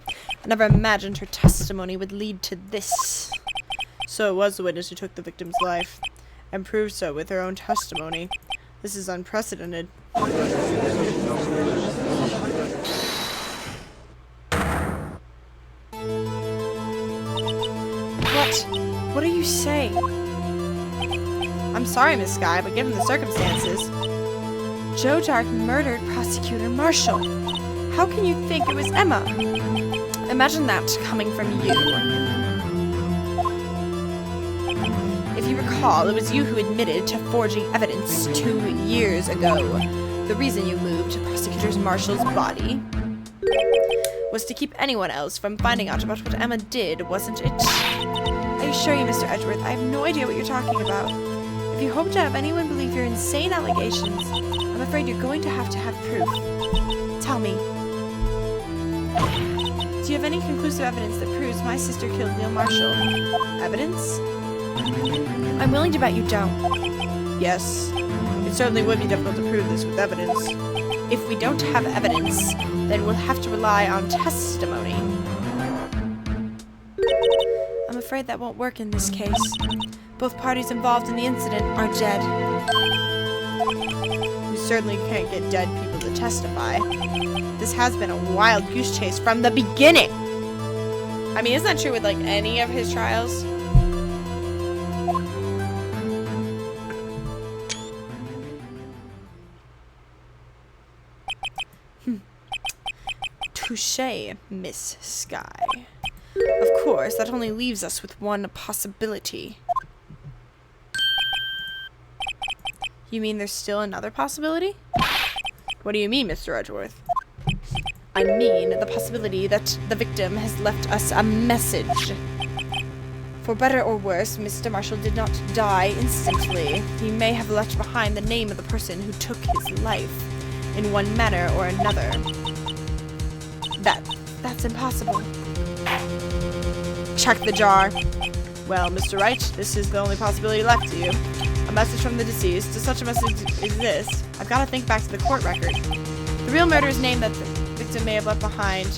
I never imagined her testimony would lead to this. So it was the witness who took the victim's life, and proved so with her own testimony. This is unprecedented. What? What are you saying? I'm sorry, Miss Skye, but given the circumstances, Joe Dark murdered Prosecutor Marshall. How can you think it was Emma? Imagine that coming from you. If you recall, it was you who admitted to forging evidence 2 years ago. The reason you moved Prosecutor Marshall's body was to keep anyone else from finding out about what Emma did, wasn't it? I assure you, Mr. Edgeworth, I have no idea what you're talking about. If you hope to have anyone believe your insane allegations, I'm afraid you're going to have proof. Tell me. Do you have any conclusive evidence that proves my sister killed Neil Marshall? Evidence? I'm willing to bet you don't. Yes. It certainly would be difficult to prove this with evidence. If we don't have evidence, then we'll have to rely on testimony. I'm afraid that won't work in this case. Both parties involved in the incident are dead. We certainly can't get dead people to testify. This has been a wild goose chase from the beginning. I mean, isn't that true with like any of his trials? Touché, Miss Skye. Of course, that only leaves us with one possibility. You mean there's still another possibility? What do you mean, Mr. Edgeworth? I mean the possibility that the victim has left us a message. For better or worse, Mr. Marshall did not die instantly. He may have left behind the name of the person who took his life, in one manner or another. That's impossible. Check the jar. Well, Mr. Wright, this is the only possibility left to you. A message from the deceased. Such a message is this. I've got to think back to the court record. The real murderer's name that the victim may have left behind.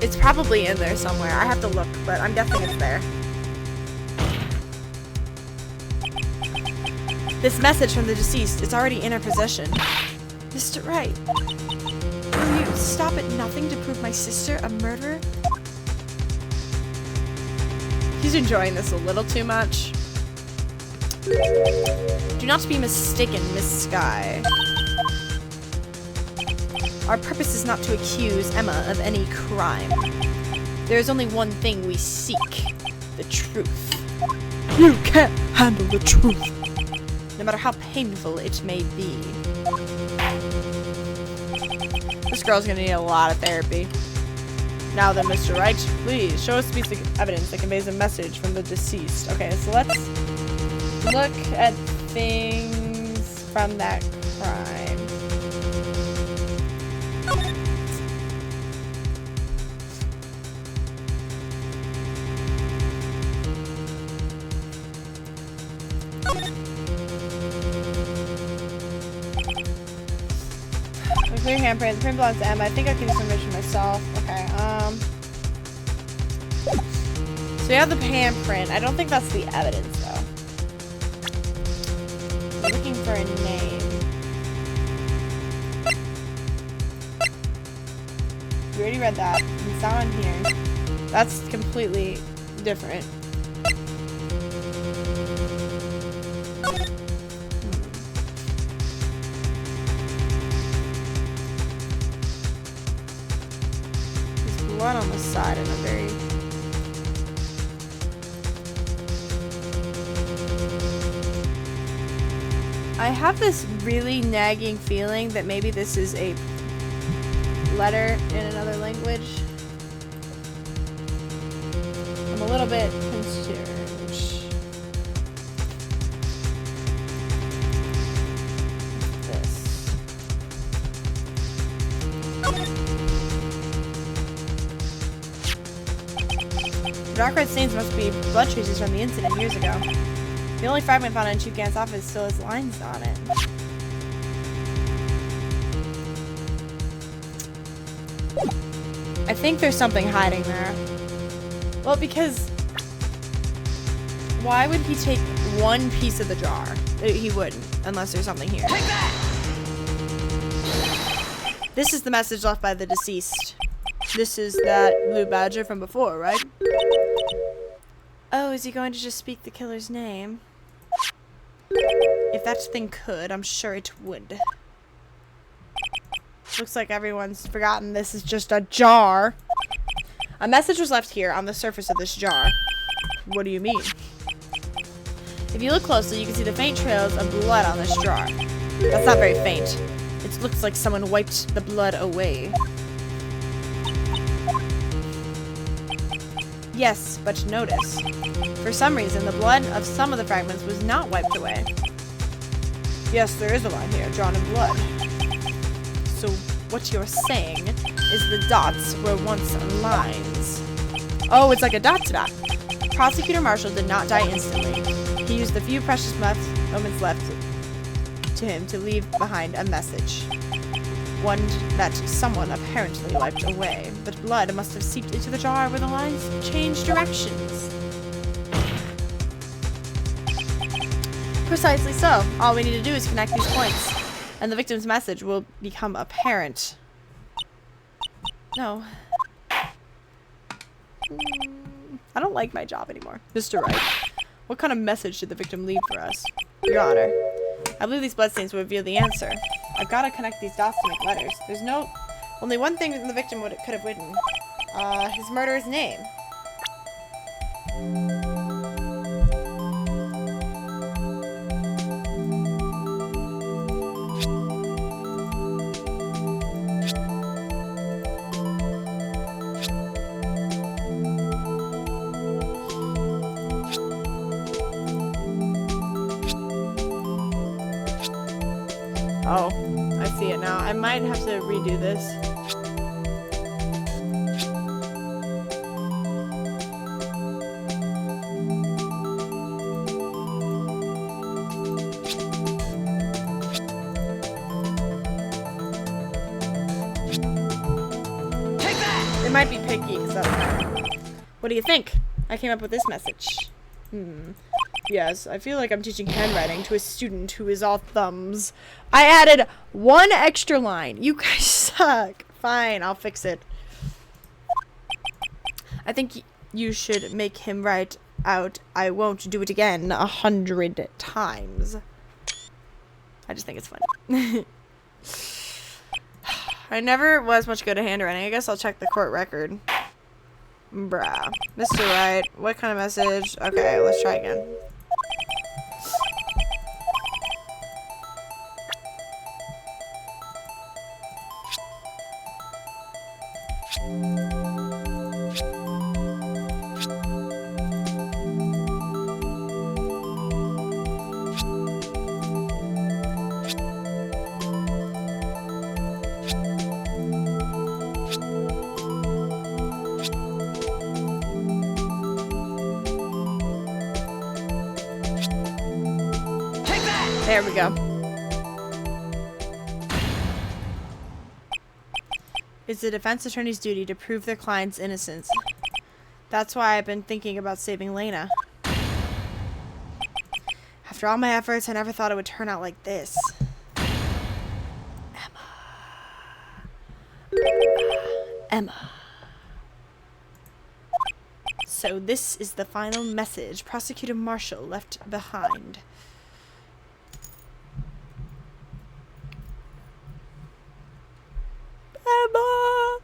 It's probably in there somewhere. I have to look, but I'm guessing it's there. This message from the deceased is already in her possession. Mr. Wright, will you stop at nothing to prove my sister a murderer? He's enjoying this a little too much. Do not be mistaken, Miss Skye. Our purpose is not to accuse Emma of any crime. There is only one thing we seek, the truth. You can't handle the truth, no matter how painful it may be. This girl's gonna need a lot of therapy. Now then, Mr. Wright, please show us a piece of evidence that conveys a message from the deceased. Okay, so let's look at things from that crime. Clear handprint. The print belongs to Emma. I think I can do some information myself. Okay, so we have the handprint. I don't think that's the evidence, though. I'm looking for a name. We already read that. It's not on here. That's completely different. Blood on the side in a very... I have this really nagging feeling that maybe this is a letter in another language. I'm a little bit concerned. The dark red stains must be blood traces from the incident years ago. The only fragment found in Chief Gant's office still has lines on it. I think there's something hiding there. Well, because why would he take one piece of the jar? He wouldn't, unless there's something here.
Take that!
This is the message left by the deceased. This is that blue badger from before, right? Oh, is he going to just speak the killer's name? If that thing could, I'm sure it would. Looks like everyone's forgotten this is just a jar. A message was left here on the surface of this jar. What do you mean? If you look closely, you can see the faint trails of blood on this jar. That's not very faint. It looks like someone wiped the blood away. Yes, but notice. For some reason, the blood of some of the fragments was not wiped away. Yes, there is a line here, drawn in blood. So what you're saying is the dots were once lines. Oh, it's like a dot to dot. Prosecutor Marshall did not die instantly. He used the few precious moments left to him to leave behind a message. One that someone apparently wiped away, but blood must have seeped into the jar where the lines changed directions. Precisely so. All we need to do is connect these points, and the victim's message will become apparent. No. I don't like my job anymore. Mr. Wright, what kind of message did the victim leave for us? Your Honor, I believe these bloodstains will reveal the answer. I've got to connect these dots to make letters. There's only one thing the victim could have written. His murderer's name. Oh, I see it now. I might have to redo this.
Take that!
It might be picky, so. What do you think? I came up with this message. Yes, I feel like I'm teaching handwriting to a student who is all thumbs. I added one extra line. You guys suck. Fine, I'll fix it. I think you should make him write out, I won't do it again 100 times. I just think it's funny. I never was much good at handwriting. I guess I'll check the court record. Bruh. Mr. Wright, what kind of message? Okay, let's try again. There we go. It's the defense attorney's duty to prove their client's innocence. That's why I've been thinking about saving Lena. After all my efforts, I never thought it would turn out like this. Emma. So this is the final message Prosecutor Marshall left behind. Emma!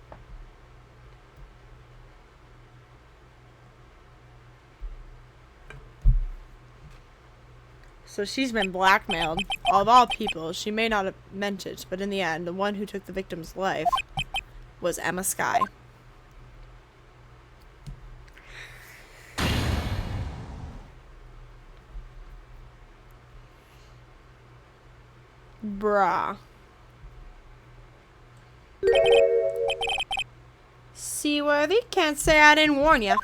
So she's been blackmailed. Of all people, she may not have meant it, but in the end, the one who took the victim's life was Emma Skye. Bruh. Seaworthy? Can't say I didn't warn ya.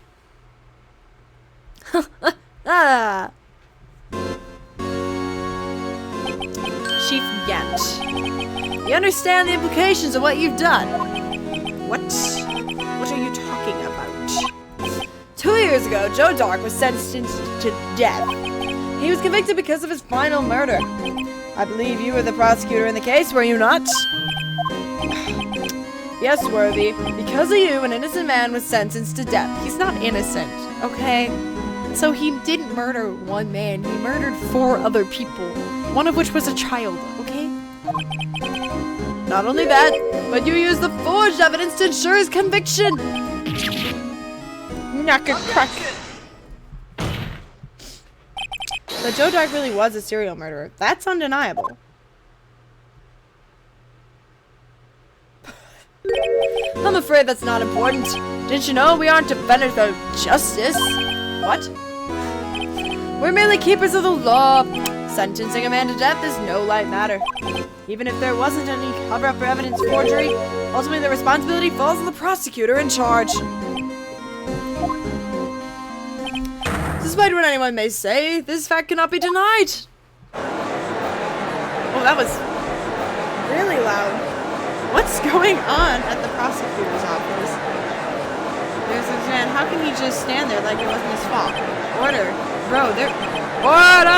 Ah. understand the implications of what you've done. What? What are you talking about? 2 years ago, Joe Dark was sentenced to death. He was convicted because of his final murder. I believe you were the prosecutor in the case, were you not? Yes, Worthy. Because of you, an innocent man was sentenced to death. He's not innocent, okay? So he didn't murder one man. He murdered 4 other people, one of which was a child, okay? Not only that, but you used the forged evidence to ensure his conviction. Knock a crack. But Joe Dark really was a serial murderer. That's undeniable. I'm afraid that's not important. Didn't you know we aren't defenders of justice? What? We're merely keepers of the law. Sentencing a man to death is no light matter. Even if there wasn't any cover-up for evidence forgery, ultimately the responsibility falls on the prosecutor in charge. Despite what anyone may say, this fact cannot be denied. Oh, that was really loud. What's going on at the prosecutor's office? There's this man. How can he just stand there like it wasn't his fault? Order. Bro, they're... Order!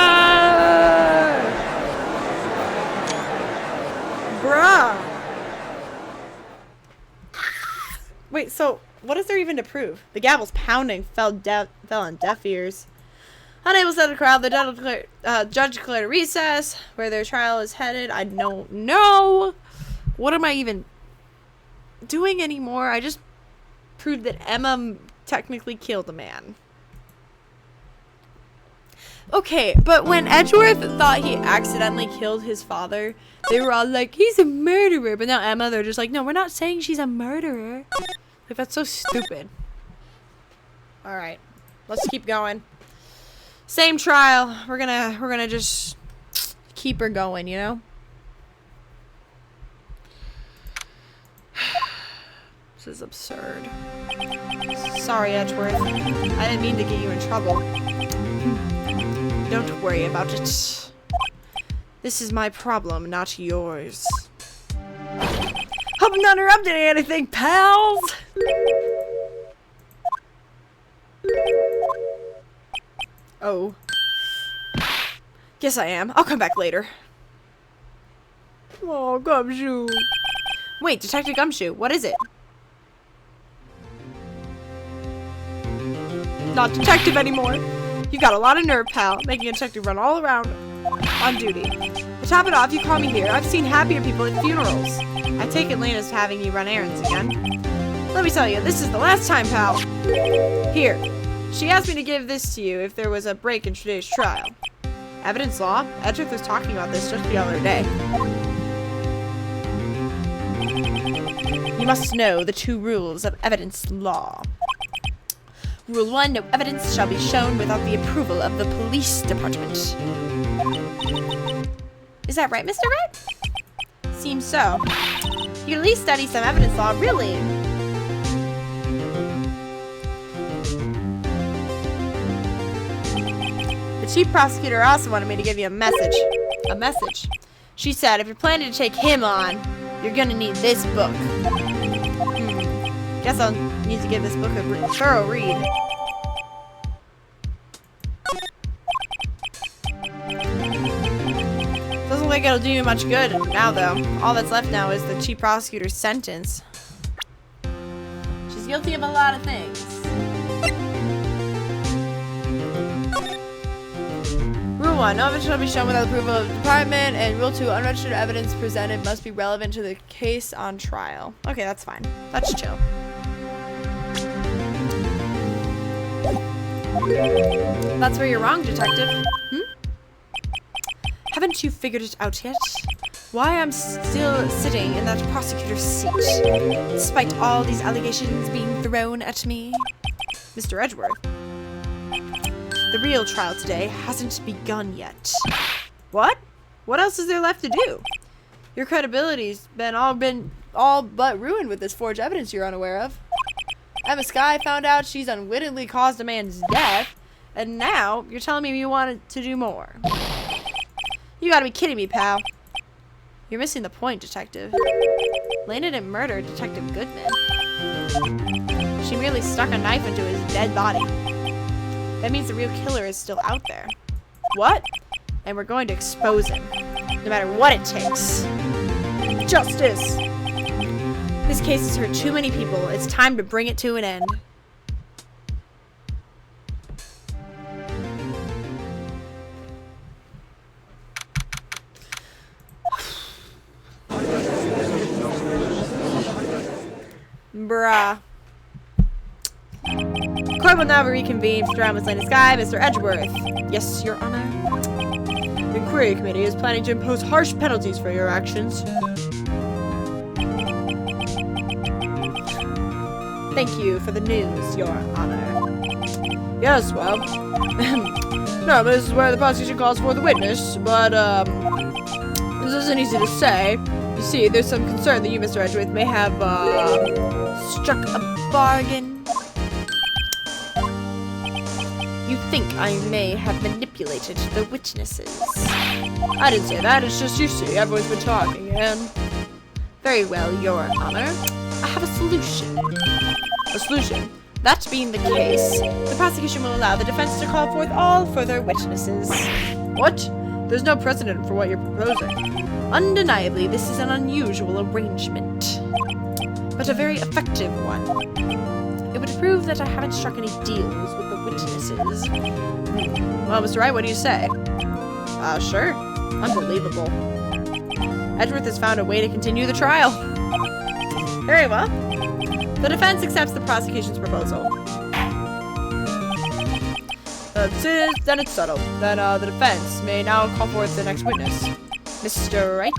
Bruh. Wait, so what is there even to prove? The gavel's pounding fell on deaf ears. Unable to set the crowd, the judge declared a recess. Where their trial is headed, I don't know. What am I even doing anymore? I just proved that Emma technically killed a man. Okay, but when Edgeworth thought he accidentally killed his father, they were all like, he's a murderer. But now Emma, they're just like, no, we're not saying she's a murderer. Like, that's so stupid. Alright, let's keep going. Same trial. We're gonna just keep her going, you know? This is absurd. Sorry, Edgeworth. I didn't mean to get you in trouble. Don't worry about it. This is my problem, not yours. Hope I'm not interrupting anything, pals! Oh. Guess I am. I'll come back later. Oh, Gumshoe. Wait, Detective Gumshoe, what is it? Not detective anymore. You got a lot of nerve, pal, making a detective run all around on duty. To top it off, you call me here. I've seen happier people at funerals. I take it Lena's having you run errands again. Let me tell you, this is the last time, pal. Here. She asked me to give this to you if there was a break in today's trial. Evidence law? Edgeworth was talking about this just the other day. You must know the 2 rules of evidence law. Rule 1, no evidence shall be shown without the approval of the police department. Is that right, Mr. Red? Seems so. You at least study some evidence law, really. The chief prosecutor also wanted me to give you a message. A message. She said if you're planning to take him on, you're gonna need this book. Guess I'll need to give this book a thorough read. Doesn't look like it'll do you much good now, though. All that's left now is the chief prosecutor's sentence. She's guilty of a lot of things. Rule 1, no evidence shall be shown without approval of the department, and Rule 2, unregistered evidence presented must be relevant to the case on trial. Okay, that's fine. That's chill. That's where you're wrong, detective. Haven't you figured it out yet? Why I'm still sitting in that prosecutor's seat, despite all these allegations being thrown at me? Mr. Edgeworth. The real trial today hasn't begun yet. What? What else is there left to do? Your credibility's been all but ruined with this forged evidence you're unaware of. Emma Skye found out she's unwittingly caused a man's death, and now you're telling me you wanted to do more. You gotta be kidding me, pal. You're missing the point, Detective. Lena didn't murder Detective Goodman. She merely stuck a knife into his dead body. That means the real killer is still out there. What? And we're going to expose him. No matter what it takes. Justice! This case has hurt too many people. It's time to bring it to an end. Bruh. Court will now reconvene for trial, Miss Lena Sky, Mr. Edgeworth. Yes, Your Honor. The Inquiry Committee is planning to impose harsh penalties for your actions. Thank you for the news, Your Honor. Yes, well. No, this is where the prosecution calls for the witness, but, this isn't easy to say. You see, there's some concern that you, Mr. Edgeworth, may have, struck a bargain. You think I may have manipulated the witnesses. I didn't say that, it's just, you see, everyone's been talking, and... Very well, Your Honor. I have a solution. A solution? That being the case, the prosecution will allow the defense to call forth all further witnesses. What? There's no precedent for what you're proposing. Undeniably, this is an unusual arrangement, but a very effective one. It would prove that I haven't struck any deals with the witnesses. Well, Mr. Wright, what do you say? Sure. Unbelievable. Edgeworth has found a way to continue the trial. Very well. The defense accepts the prosecution's proposal. Then it's settled. Then the defense may now call forth the next witness. Mr. Wright?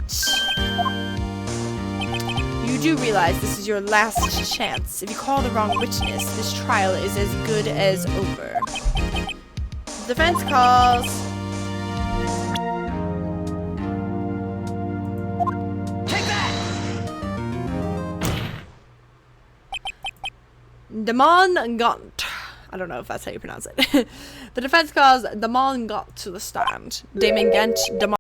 You do realize this is your last chance. If you call the wrong witness, this trial is as good as over. The defense calls...
Take that!
Damon Gaunt. I don't know if that's how you pronounce it. The defense calls Damon Gaunt to the stand. Damon Gant, Damon